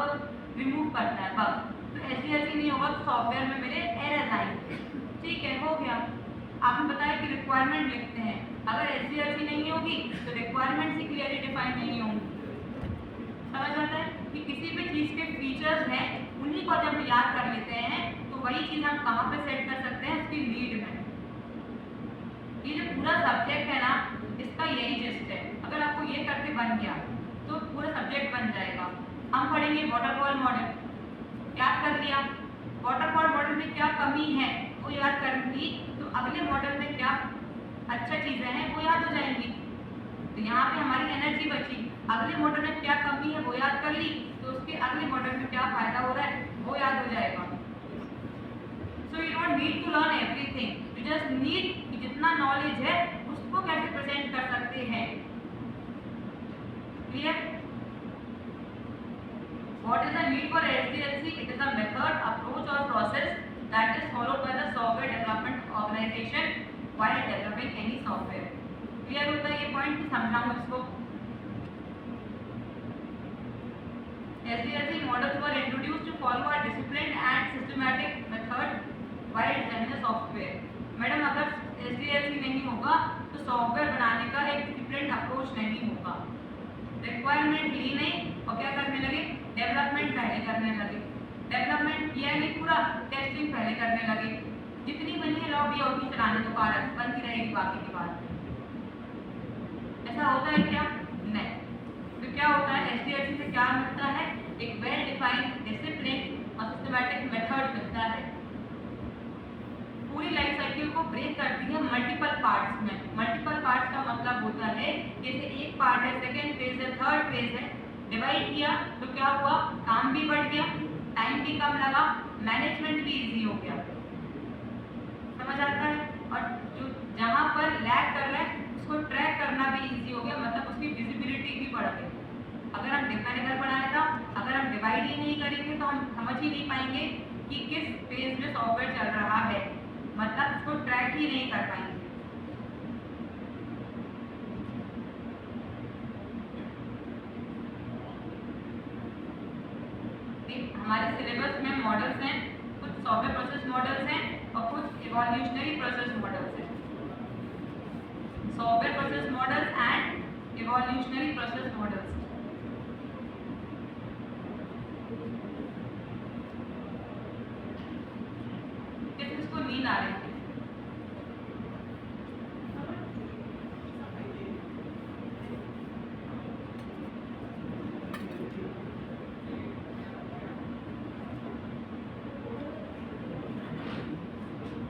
Speaker 1: रिमूव करता है बग, तो एसडीएलसी नहीं होगा तो सॉफ्टवेयर में मेरे एरर आएंगे, ठीक है, हो गया। आपने बताया कि रिक्वायरमेंट लिखते हैं, अगर एसडीएलसी नहीं होगी तो रिक्वायरमेंट ही क्लियरली डिफाइन नहीं होंगी। समझ आता है कि किसी भी चीज़ के फीचर्स हैं, उन्हीं को जब याद कर लेते हैं तो वही चीज़ हम कहाँ पे सेट कर सकते हैं, उसकी लीड में। ये जो पूरा सब्जेक्ट है ना, इसका यही जिस्ट है। अगर आपको ये करके बन गया तो पूरा सब्जेक्ट बन जाएगा। हम पढ़ेंगे वाटरफॉल मॉडल, याद कर लिया, वाटरफॉल मॉडल में क्या कमी है वो याद कर ली, तो अगले मॉडल में क्या अच्छा चीज़ें हैं वो याद हो जाएंगी। तो यहाँ पे हमारी एनर्जी बची, अगले मॉडल में क्या कमी है वो याद कर ली, तो उसके अगले मॉडल में क्या फायदा हो रहा है वो याद हो जाएगा। So you don't need to learn everything, you just need कि जितना नॉलेज है उसको कैसे प्रेजेंट कर सकते हैं। Clear? What is the need for SDLC? It is a method, approach or process that is followed by the software development organization while developing any software. Clear होता है ये पॉइंट कि समझाऊं इसको? SDLC models were introduced to follow a disciplined and systematic method while designing the software. Madam अगर SDLC नहीं होगा तो सॉफ्टवेयर बनाने का एक डिफरेंट अप्रोच नहीं होगा। रिक्वायरमेंट ली नहीं और क्या करने लगे, डेवलपमेंट पहले करने लगे। डेवलपमेंट किया नहीं पूरा, टेस्टिंग पहले करने लगे। जितनी बनी है लॉबी और भी चलाने तो कारक बनती रहेगी बाकी की बात। ऐसा होता है क्या? नहीं। तो क्या होता है, एसडीएलसी से क्या मिलता है, एक वेल डिफाइंड डिसिप्लिन और सिस्टमैटिक मेथड मिलता है। पूरी लाइफ साइकिल को ब्रेक करती है मल्टीपल पार्ट्स में। मल्टीपल पार्ट्स का मतलब होता है जैसे एक पार्ट है, सेकेंड फेज है, थर्ड फेज है, डिवाइड किया तो क्या हुआ, काम भी बढ़ गया, टाइम भी कम लगा, मैनेजमेंट भी इजी हो गया। समझ आता है? और जो जहाँ पर लैग कर रहा है उसको ट्रैक करना भी इजी हो गया, मतलब उसकी विजिबिलिटी भी बढ़ गई। अगर हम डिफरेंशियल बनाए था, अगर हम डिवाइड ही नहीं करेंगे तो हम समझ ही नहीं पाएंगे कि किस पेज में सॉफ्टवेयर चल रहा है, मतलब उसको ट्रैक ही नहीं कर पाएंगे। हमारे सिलेबस में मॉडल्स हैं, कुछ सॉफ्टवेयर प्रोसेस मॉडल्स हैं और कुछ इवोल्यूशनरी प्रोसेस मॉडल्स हैं। Software process models and evolutionary process models. किसको नींद आ रही है?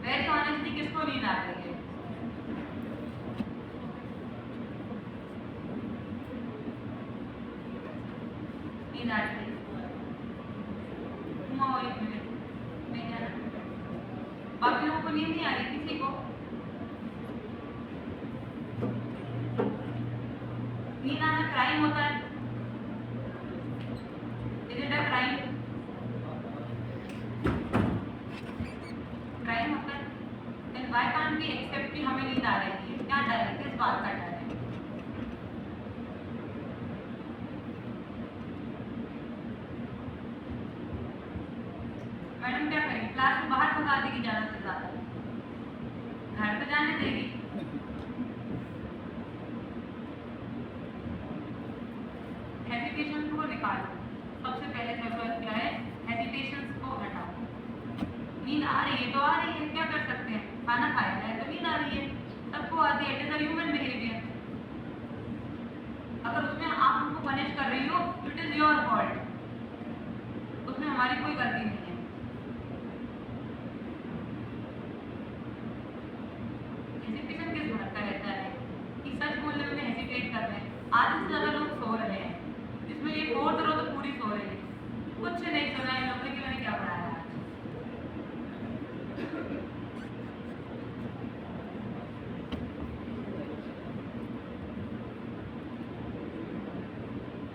Speaker 1: वेरी ऑनेस्टली किसको नींद आ रही है? नींद आ रही है? एक मिनट, नहीं आ रहा। बाकी लोगों को नींद नहीं आ रही? किसी को नींद आना क्राइम होता है? Is it a crime? Crime होता है? Then why can't we accept कि हमें नींद आ रही है? क्या डर है? किस बात का डर है? मैडम क्या करेगी? क्लास में बाहर भगा देगी ज्यादा से ज्यादा, घर पे जाने देगी? हेजिटेशन को निकालो। सबसे पहले जरूरत क्या है? हेजिटेशन को हटाओ। नींद आ रही है तो आ रही है, क्या कर सकते हैं? खाना खाया है तो नींद आ रही है, सबको आती है, it is a human behaviour. अगर उसमें आप उनको पनिश कर रही हो तो इट इज योर फॉल्ट, उसमें हमारी कोई गलती नहीं है। हेजिटेशन किस बात का रहता है? कि सच बोलने में हेजिटेट कर रहे हैं। आधे से ज्यादा लोग सो रहे हैं, जिसमें ये फोर्थ रो तो पूरी सो रही है, कुछ नहीं सुना इन लोगों ने कि मैंने क्या पढ़ाया आज।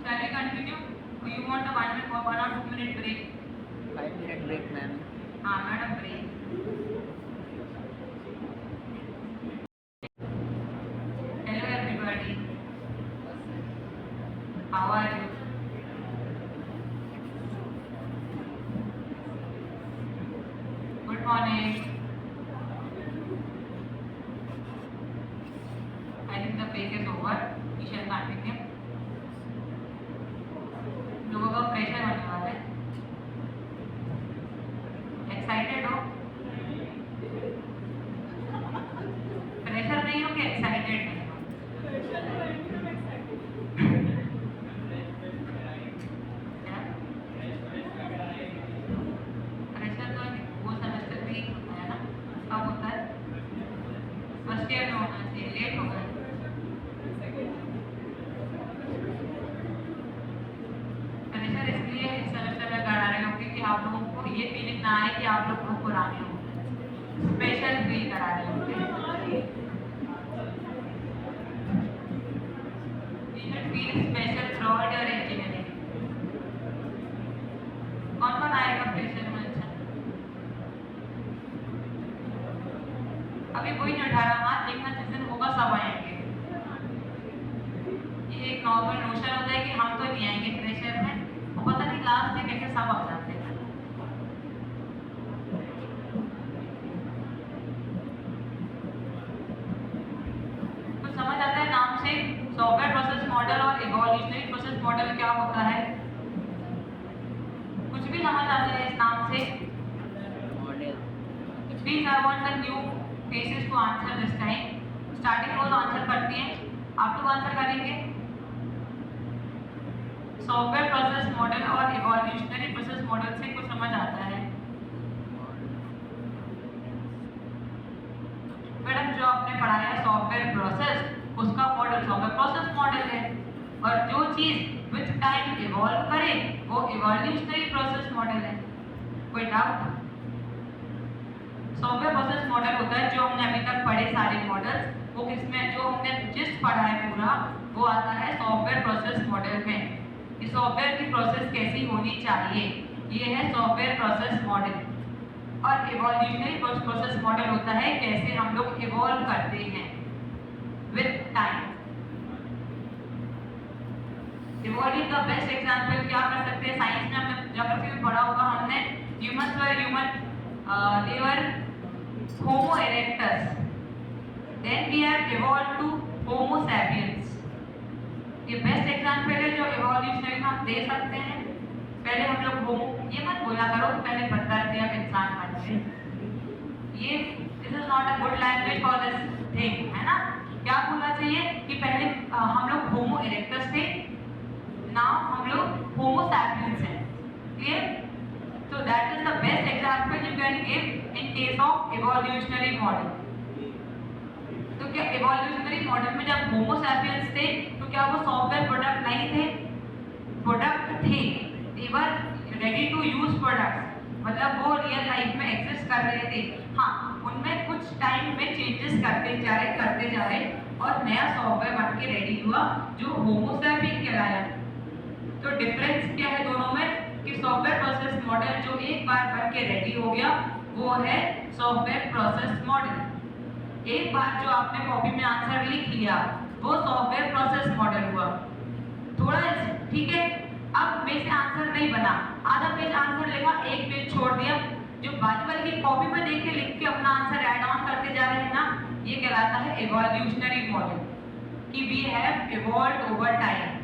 Speaker 1: Shall we continue? Or you want a 1 or 2 minute break?
Speaker 2: 5 minute break, ma'am.
Speaker 1: हाँ madam, break. Hello everybody. How are you? Good morning. I think the break is over. We shall continue. लोगों का pressure होने वाला है। Excited हो? Pressure नहीं हो कि एक्साइटेड नहीं हो? प्रेशर तो वो सेमेस्टर में ही होता है ना? कब होता है? फर्स्ट ईयर में होना चाहिए, लेट हो गए। प्रेशर इसलिए इस सेमेस्टर में करा रहे हो क्योंकि आप लोगों को ये फीलिंग ना आए कि आप लोग बहुत पुराने हो, स्पेशल फील करा रहे होंगे। You should feel special throughout your engineering. कौन आएगा प्रेशर में? अच्छा, अभी कोई नहीं उठा रहा हाथ, देखना जिस दिन होगा सब आएंगे। ये एक नॉर्मल नोशन होता है कि हम तो नहीं आएंगे प्रेशर में, और पता नहीं लास्ट में कैसे सब आ जाते हैं। कुछ समझ आता है नाम से? सॉफ्टवेयर प्रोसेस मॉडल और इवोल्यूशनरी प्रोसेस मॉडल क्या होता है? कुछ भी समझ आता है इस नाम से? Please, I want the new faces to answer this time. Starting रोज आंसर करती हैं, आप लोग आंसर करेंगे। सॉफ्टवेयर प्रोसेस मॉडल और इवोल्यूशनरी प्रोसेस मॉडल से कुछ समझ आता है? मैडम जो आपने पढ़ाया है सॉफ्टवेयर प्रोसेस, उसका मॉडल सॉफ्टवेयर प्रोसेस मॉडल है, और जो चीज विद टाइम इवॉल्व करे वो इवोल्यूशनरी प्रोसेस मॉडल है। कोई डाउट? सॉफ्टवेयर प्रोसेस मॉडल होता है जो हमने अभी तक पढ़े सारे मॉडल्स, वो किसमें जो हमने जिस पढ़ा है पूरा वो आता है सॉफ्टवेयर प्रोसेस मॉडल में। कि सॉफ्टवेयर की प्रोसेस कैसी होनी चाहिए, ये है सॉफ्टवेयर प्रोसेस मॉडल। और इवोल्यूशनरी प्रोसेस मॉडल होता है कैसे हम लोग इवॉल्व करते हैं विद टाइम। इवॉल्विंग का बेस्ट एग्जांपल क्या कर सकते हैं, साइंस में हमने ज्योग्राफी में पढ़ा होगा हमने, humans were human, they were Homo erectus, then we have evolved to Homo sapiens। ये बेस्ट एग्जांपल है जो इवोल्यूशनरी में हम दे सकते हैं। पहले हम लोग होमो, ये मत बोला करो पहले पत्थर थे अब इंसान बन गए, ये this is not a good language for this thing, है ना। क्या बोलना चाहिए कि पहले हम लोग होमो इरेक्टस थे, नाउ हम लोग होमो सैपियंस हैं। Clear? So that is the best example you can give in case of evolutionary model। तो क्या evolutionary model में जब होमो सैपियंस थे तो क्या वो सॉफ्टवेयर प्रोडक्ट नहीं थे? प्रोडक्ट थे, they were ready to use products, मतलब वो रियल लाइफ में एग्जिस्ट कर रहे थे। हाँ, उनमें कुछ टाइम में चेंजेस करते जा रहे और नया सॉफ्टवेयर बन के रेडी हुआ जो होमो सैपियन कहलाया। तो डिफरेंस क्या है दोनों में कि सॉफ्टवेयर प्रोसेस मॉडल जो एक बार बन के रेडी हो गया वो है सॉफ्टवेयर प्रोसेस मॉडल। एक बार जो आपने कॉपी में आंसर लिख लिया वो सॉफ्टवेयर प्रोसेस मॉडल हुआ। थोड़ा ठीक है, अब मेरे से आंसर नहीं बना, आधा पेज आंसर लिखा, एक पेज छोड़ दिया, जो बाजू वाले की कॉपी में देख के लिख के अपना आंसर ऐड ऑन करते जा रहे हैं ना, ये कहलाता है इवोल्यूशनरी मॉडल कि we have evolved over time.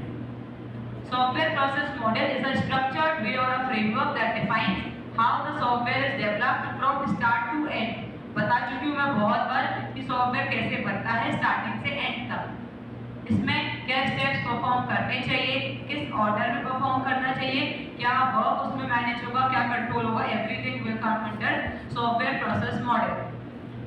Speaker 1: Software process model is a structured way or a framework that defines how the software is developed from start to end। बता चुकी हूँ मैं बहुत बार कि सॉफ्टवेयर कैसे बनता है स्टार्टिंग से एंड तक। इसमें क्या स्टेप्स परफॉर्म करने चाहिए, किस ऑर्डर में परफॉर्म करना चाहिए, क्या वर्क उसमें मैनेज होगा, क्या कंट्रोल होगा, everything will come under software process model.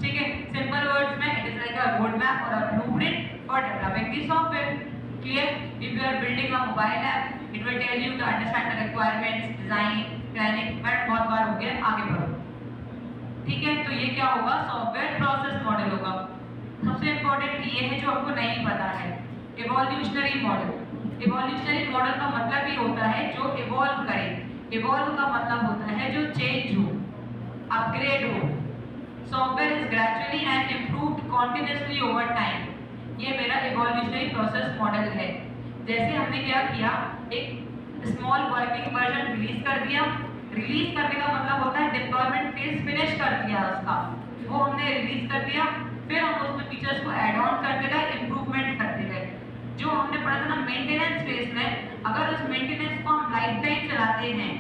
Speaker 1: ठीक है, सिंपल वर्ड्स में it is like a road map और a blueprint for developing the software. Clear? If you are building a mobile app, it will tell you to understand the requirements, design, planning। But बहुत बार हो गया, आगे बढ़ो। ठीक है, तो ये क्या होगा, सॉफ्टवेयर प्रोसेस मॉडल होगा। सबसे इम्पोर्टेंट ये है जो आपको नहीं पता है, इवोल्यूशनरी मॉडल। इवोल्यूशनरी मॉडल का मतलब ये होता है जो इवॉल्व करे। इवॉल्व का मतलब होता है जो चेंज हो, अपग्रेड हो। Software is gradually and improved continuously over time. ये मेरा इवोल्यूशनरी प्रोसेस मॉडल है। जैसे हमने क्या किया, एक स्मॉल वर्किंग वर्जन रिलीज कर दिया। रिलीज करने का मतलब होता है डिप्लॉयमेंट फेज फिनिश कर दिया उसका, वो हमने रिलीज कर दिया, फिर हम उसमें फीचर्स को ऐड ऑन करते गए, इंप्रूवमेंट करते गए। जो हमने पढ़ा था ना मेंटेनेंस फेज में, अगर उस मेंटेनेंस को हम लाइफ टाइम चलाते हैं,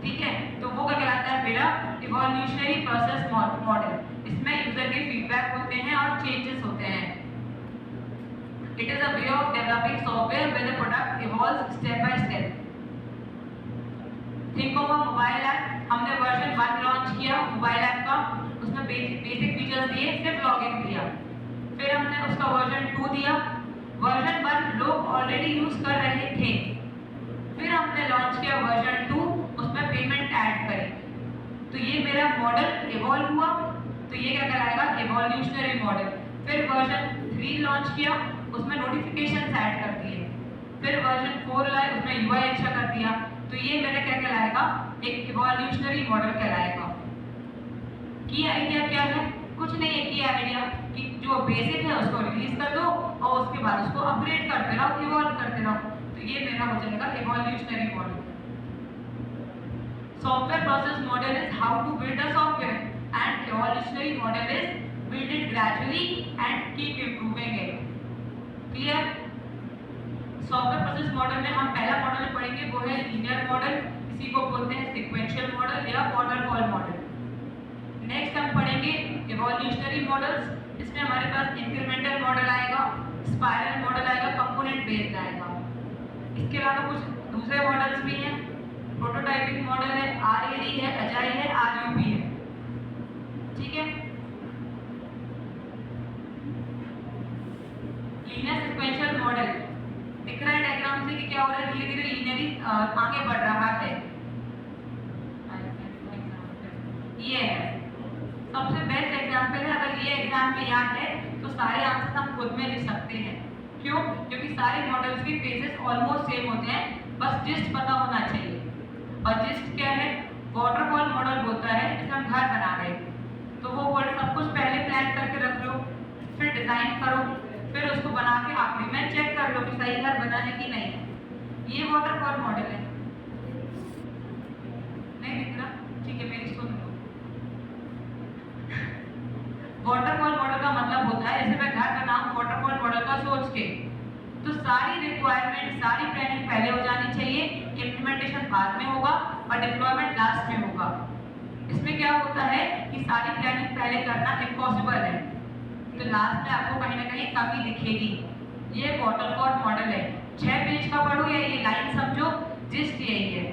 Speaker 1: ठीक है, तो वो क्या कहलाता है मेरा इवोल्यूशनरी प्रोसेस मॉडल। इसमें यूजर के फीडबैक होते हैं और चेंजेस होते हैं। It is a way of developing software where the product evolves step by step। Think of a mobile app, हमने वर्जन 1 लॉन्च किया मोबाइल ऐप का, उसमें बेसिक फीचर्स दिए, सिर्फ लॉगिन किया। फिर हमने उसका वर्जन 2 दिया, वर्जन 1 लोग ऑलरेडी यूज कर रहे थे। फिर हमने लॉन्च किया वर्जन 2, उसमें पेमेंट ऐड करी। तो ये मेरा मॉडल इवॉल्व हुआ, तो ये क्या कहलाएगा, इवोल्यूशनरी मॉडल। फिर वर्जन 3 लॉन्च किया, उसमें नोटिफिकेशंस ऐड कर दिए। फिर वर्जन 4 लाए, उसमें यूआई अच्छा कर दिया। तो ये मेरा क्या कहलाएगा, एक इवोल्यूशनरी मॉडल कहलाएगा। की आइडिया क्या है, कुछ नहीं है की आइडिया कि जो बेसिक है उसको रिलीज कर दो और उसके बाद उसको अपग्रेड करते रहो, इवॉल्व करते रहो। तो ये मेरा हो जाएगा evolutionary model. Software process model is how to build a software and evolutionary model is build it gradually and keep improving it. Clear? Software process model में हम पहला मॉडल पढ़ेंगे वो है लीनियर मॉडल, इसी को बोलते हैं सीक्वेंशियल मॉडल या वाटरफॉल मॉडल। नेक्स्ट हम पढ़ेंगे इवोल्यूशनरी मॉडल्स, इसमें हमारे पास इंक्रीमेंटल मॉडल आएगा, स्पाइरल मॉडल आएगा, कंपोनेंट बेस्ड आएगा। इसके अलावा कुछ दूसरे मॉडल्स भी हैं, प्रोटोटाइपिंग मॉडल है, आरएडी है, अजाइल है, आरयूपी है। ठीक है, लीनियर सीक्वेंशियल मॉडल दिख रहा है डायग्राम से कि क्या हो रहा है, धीरे धीरे लीनियरली आगे बढ़ रहा है। ये है एग्जाम में याद है तो सारे आंसर हम खुद में लिख सकते हैं। क्यों? क्योंकि सारे मॉडल्स के फेजेस ऑलमोस्ट सेम होते हैं, बस जिस्ट पता होना चाहिए। और जिस्ट क्या है? वाटरफॉल मॉडल होता है जिसमें हम घर बना रहे हैं, तो वो वर्ड सब कुछ पहले प्लान करके रख लो, फिर डिजाइन करो, फिर उसको बना के आखिरी में चेक कर लो कि सही घर बना है कि नहीं है। ये वाटरफॉल मॉडल है। नहीं दिख रहा? ठीक है, मेरी सुन लो। वाटरफॉल मॉडल का मतलब होता है जैसे मैं घर बनाऊं वाटरफॉल मॉडल का सोच के, तो सारी रिक्वायरमेंट, सारी प्लानिंग पहले हो जानी चाहिए, इम्प्लीमेंटेशन बाद में होगा और डिप्लॉयमेंट लास्ट में होगा। इसमें क्या होता है कि सारी प्लानिंग पहले करना इम्पॉसिबल है, तो लास्ट में आपको कहीं ना कहीं कमी दिखेगी। ये वाटरफॉल मॉडल है, 6 पेज का पढ़ो या ये लाइन समझो, जिस्ट यही है।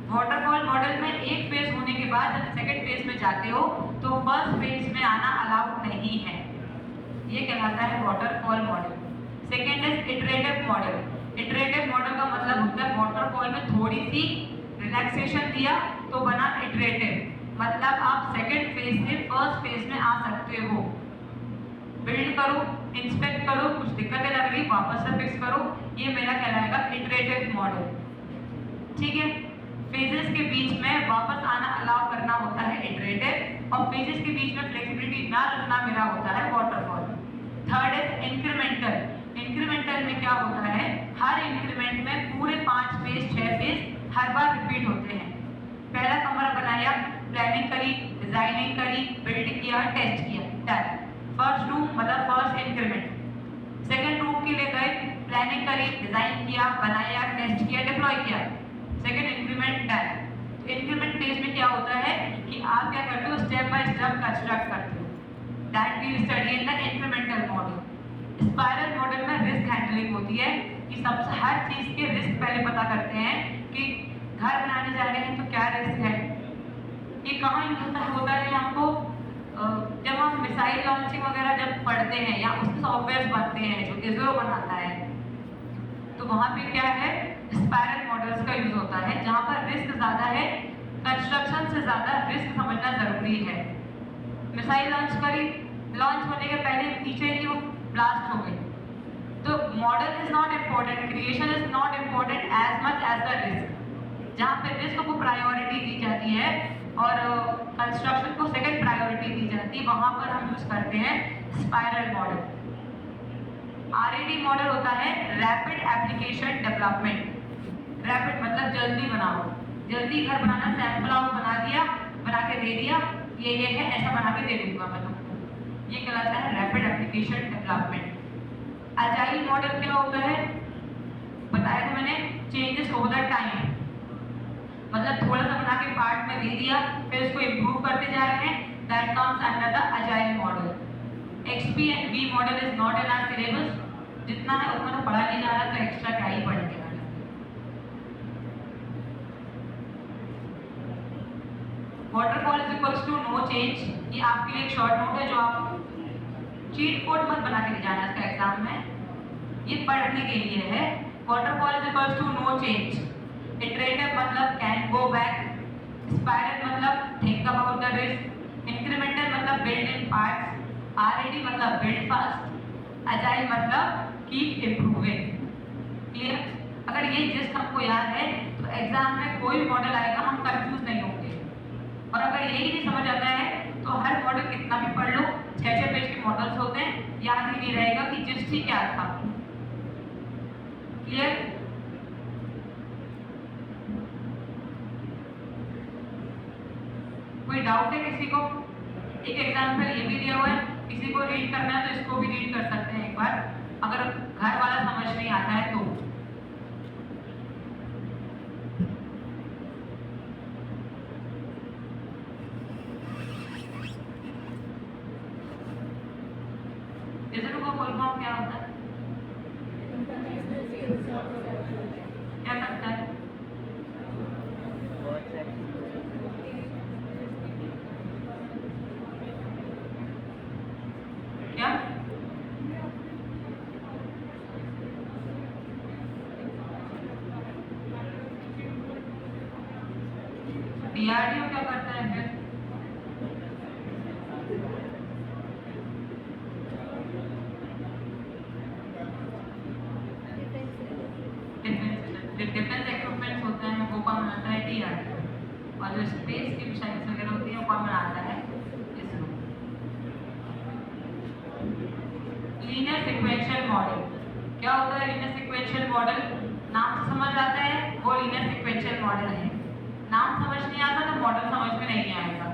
Speaker 1: वाटरफॉल मॉडल में एक पेज होने के बाद जब सेकंड पेज में जाते हो तो फर्स्ट पेज में आना अलाउड नहीं है, ये कहलाता है waterfall model. Second is iterative model. Iterative model का मतलब होता है वाटरफॉल में थोड़ी सी रिलैक्सेशन दिया तो बना इटरेटिव, मतलब आप सेकंड फेज से फर्स्ट फेज में आ सकते हो। बिल्ड करो, इंस्पेक्ट करो, कुछ दिक्कतें लग रही वापस से फिक्स करो, ये मेरा कहलाएगा इटरेटिव मॉडल। ठीक है, फेजेस के बीच में वापस आना अलाउ करना होता है इटरेटिव, और फेजेस के बीच में फ्लेक्सिबिलिटी ना रखना मेरा होता है waterfall. Third is incremental. Incremental में क्या होता है, हर इंक्रीमेंट में पूरे 5 फेज 6 फेज हर बार रिपीट होते हैं। पहला कमरा बनाया, प्लानिंग करी, डिजाइनिंग करी, बिल्ड किया, टेस्ट किया, डन। फर्स्ट रूम मतलब फर्स्ट इंक्रीमेंट। सेकंड रूम के लिए गए, प्लानिंग करी, डिजाइन किया, बनाया, टेस्ट किया, डिप्लॉय किया, second increment done. Increment phase में क्या होता है कि आप क्या करते हो, स्टेप बाय स्टेप कंस्ट्रक्ट करते हो, that we study in the incremental model. Spiral model में रिस्क हैंडलिंग होती है कि सबसे हर चीज के रिस्क पहले पता करते हैं कि घर बनाने जा रहे हैं तो क्या रिस्क है। ये कहाँ होता है हमको, जब हम मिसाइल लॉन्चिंग वगैरह जब पढ़ते हैं या उसके सॉफ्टवेयर बनते हैं जो इसरो बनाता है, तो वहाँ पे क्या है, स्पाइरल मॉडल्स का यूज होता है जहाँ पर रिस्क ज्यादा है, कंस्ट्रक्शन से ज्यादा रिस्क समझना जरूरी है। मिसाइल लॉन्च करी, लॉन्च होने के पहले पीछे की वो ब्लास्ट हो गई, तो model is not important, creation is not important as much as the risk. जहाँ पे रिस्क को प्रायोरिटी दी जाती है और कंस्ट्रक्शन को सेकंड प्रायोरिटी दी जाती है, वहाँ पर हम यूज करते हैं स्पाइरल मॉडल। RAD मॉडल होता है रैपिड एप्लीकेशन डेवलपमेंट। रैपिड मतलब जल्दी बनाओ, जल्दी घर बनाना, सैंपल हाउस बना दिया, बना के दे दिया, ये है, ऐसा बना के दे दूंगा मैं तुमको, ये कहलाता है rapid application development. Agile model क्या होता है, बताया था मैंने, चेंजेस ओवर द टाइम, मतलब थोड़ा सा बना के पार्ट में दे दिया, फिर उसको इम्प्रूव करते जा रहे हैं, that comes under the agile model. XP&V model is not in our syllabus, जितना है उतना तो पढ़ा नहीं जा रहा, तो एक्स्ट्रा क्या ही पढ़ने वाला। Waterfall is equals to no change, ये आपके लिए एक शॉर्ट नोट है जो आप चीट कोड मत बना के जाना इसका एग्जाम में, ये पढ़ने के लिए है। Waterfall is equals to no change. Iterative मतलब कैन गो बैक, स्पाइरल मतलब think about the risk, incremental मतलब बिल्ड इन पार्ट्स, RAD मतलब बिल्ड फास्ट, अजाइल मतलब कीप इम्प्रूविंग। क्लियर? अगर ये जिस हमको याद है तो एग्जाम में कोई मॉडल आएगा हम कंफ्यूज नहीं होंगे, और अगर यही नहीं समझ आता है तो हर मॉडल कितना भी पढ़ लो, 6-6 पेज के मॉडल्स होते हैं, याद ही नहीं रहेगा कि जिस ही क्या था। क्लियर? कोई डाउट है किसी को? एक एग्जाम्पल ये भी दिया हुआ है, किसी को रीड करना है तो इसको भी रीड कर सकते हैं एक बार, अगर घर वाला समझ नहीं आता है तो। इसरो का फुल फॉर्म क्या होता है, क्या करता है? क्या DRDO क्या करता है फिर? और जो स्पेस की साइंस वगैरह होती है वो कौन बनाता है? इसरो। लीनियर सीक्वेंशियल मॉडल क्या होता है? लीनियर सीक्वेंशियल मॉडल नाम से समझ आता है वो लीनियर सीक्वेंशियल मॉडल है। नाम समझ नहीं आता तो मॉडल समझ में नहीं आएगा।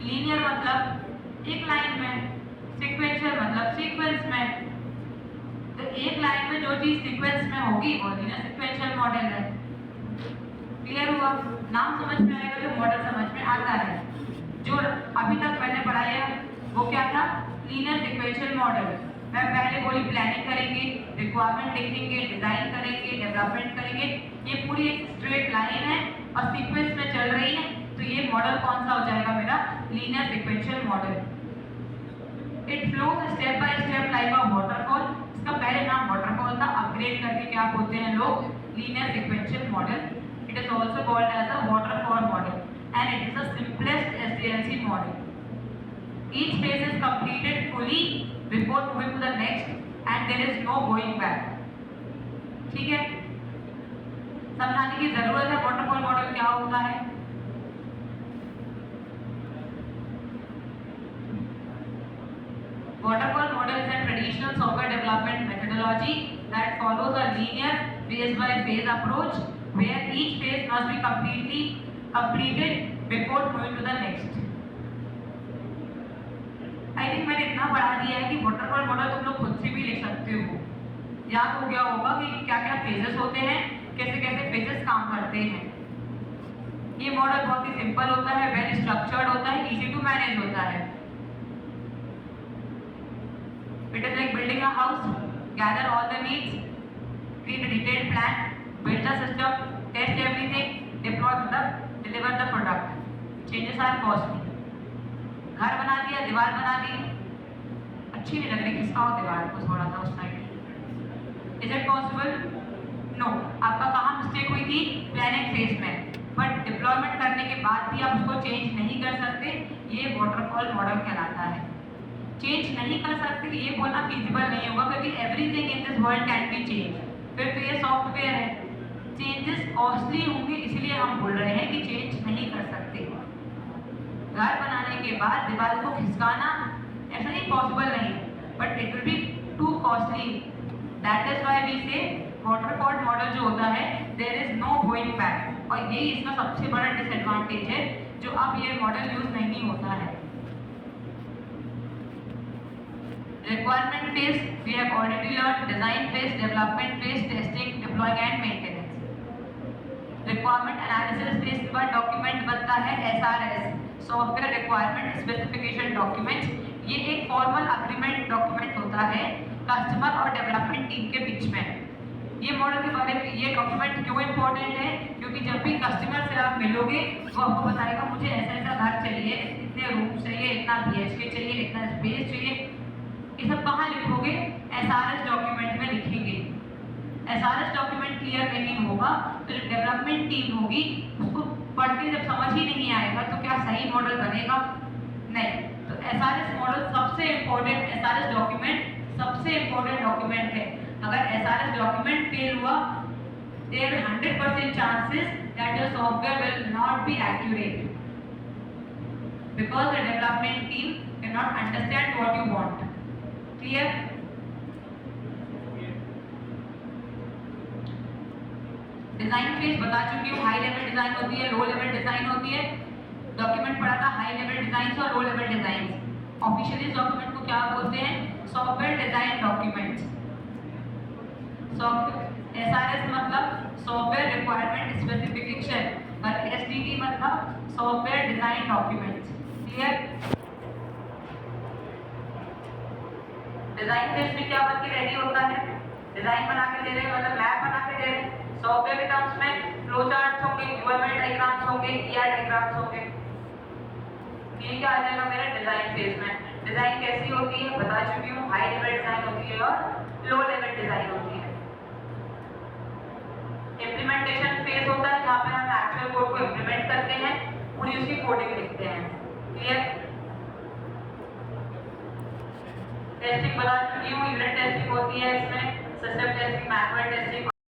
Speaker 1: लीनियर मतलब एक लाइन में, सीक्वेंशियल मतलब सीक्वेंस में। तो एक लाइन में जो चीज सीक्वेंस में होगी वो लीनियर सीक्वेंशियल मॉडल है। क्लियर हुआ? नाम समझ में आएगा तो मॉडल समझ में आता है। जो अभी तक मैंने पढ़ाया है वो क्या था? Linear sequential model. मैं पहले बोली प्लानिंग करेंगे, रिक्वायरमेंट लिखेंगे, डिजाइन करेंगे, डेवलपमेंट करेंगे। ये पूरी एक स्ट्रेट लाइन है और सीक्वेंस में चल रही है, तो ये मॉडल कौन सा हो जाएगा मेरा? Linear sequential model. It flows step by step like a waterfall. इसका पहले नाम वाटरफॉल था, अपग्रेड करके क्या बोलते हैं लोग? Linear sequential model. It is also called as a waterfall model and it is the simplest SDLC model. Each phase is completed fully before moving to the next and there is no going back. ठीक है? समझाने की जरूरत है waterfall model क्या होता है। Waterfall model is a traditional software development methodology that follows a linear phase-by-phase approach where each phase must be completely completed before moving to the next. I think मैंने इतना पढ़ा दिया है कि वाटरफॉल मॉडल तुम लोग खुद से भी लिख सकते हो। याद हो गया होगा कि क्या क्या फेजेस होते हैं, कैसे कैसे फेजेस काम करते हैं। ये मॉडल बहुत ही सिंपल होता है, वेल स्ट्रक्चर्ड होता है, इजी टू मैनेज होता है। It is like building a house, gather all the needs, create a detailed plan, build the system, test everything, deploy the deliver the product. Changes are costly. घर बना दिया, दीवार बना दी, अच्छी नहीं लग रही, खिसकाओ दीवार को थोड़ा सा उस side. Is it possible? No. आपका कहाँ मिस्टेक हुई थी? प्लानिंग फेज में। बट डिप्लॉयमेंट करने के बाद भी आप उसको चेंज नहीं कर सकते, ये वाटरफॉल मॉडल कहलाता है। चेंज नहीं कर सकते ये बोलना फिजिबल नहीं होगा, क्योंकि everything in this world can be change. फिर तो ये सॉफ्टवेयर है, चेंजेस कॉस्टली होंगे, इसलिए हम बोल रहे हैं कि चेंज नहीं कर सकते। घर बनाने के बाद दीवार को खिसकाना ऐसा नहीं, पॉसिबल नहीं, but it will be too costly. That is why we say waterfall model जो होता है there is no going back, और यही इसका सबसे बड़ा डिसएडवांटेज है जो अब ये मॉडल यूज नहीं होता है। Requirement phase we have already learned, design phase, development phase, testing, deploying and maintenance। Requirement analysis phase के बाद document बनता है SRS, Software Requirement Specification Documents। ये एक formal agreement document होता है customer और development team के बीच में। ये मॉडल के बारे में ये डॉक्यूमेंट क्यों इम्पोर्टेंट है? क्योंकि जब भी कस्टमर से आप मिलोगे वो आपको बताएगा मुझे ऐसा ऐसा घर चाहिए, इतने रूम चाहिए, इतना BHK चाहिए, इतना स्पेस चाहिए। ये सब कहाँ लिखोगे? SRS डॉक्यूमेंट में लिखेंगे। SRS डॉक्यूमेंट क्लियर नहीं होगा तो जो डेवलपमेंट टीम होगी उसको पढ़ के जब समझ ही नहीं आएगा तो क्या सही मॉडल बनेगा? नहीं। तो SRS मॉडल सबसे इम्पोर्टेंट, SRS डॉक्यूमेंट सबसे इम्पोर्टेंट डॉक्यूमेंट है। अगर SRS डॉक्यूमेंट फेल हुआ there are 100% chances that your software will not be accurate because the development team cannot understand what you want. Clear? Design phase बता चुकी हूँ, high level design होती है, low level design होती है। Document पढ़ा था हाई लेवल डिजाइन और low level design. Officially document को क्या बोलते हैं? Software design document. SRS मतलब सॉफ्टवेयर रिक्वायरमेंट स्पेसिफिकेशन और SDD मतलब software design document. Clear? Design phase में क्या बन के रेडी होता है? डिजाइन बना के दे रहे हैं, मतलब मैप बना के दे रहे हैं। सॉफ्टवेयर के टर्म्स में फ्लो चार्ट्स होंगे, यूएमएल डायग्राम्स होंगे, ER डायग्राम्स होंगे। ये क्या आ जाएगा मेरा डिजाइन फेज में? डिजाइन कैसी होती है बता चुकी हूँ, हाई लेवल डिजाइन होती है और लो लेवल डिजाइन होती है। इम्प्लीमेंटेशन फेज होता है जहाँ पे हम एक्चुअल कोड को इम्प्लीमेंट करते हैं, पूरी उसकी कोडिंग लिखते हैं। क्लियर? टेस्टिंग बता चुकी हूँ, यूनिट टेस्टिंग होती है इसमें, सिस्टम टेस्टिंग, मैनुअल टेस्टिंग।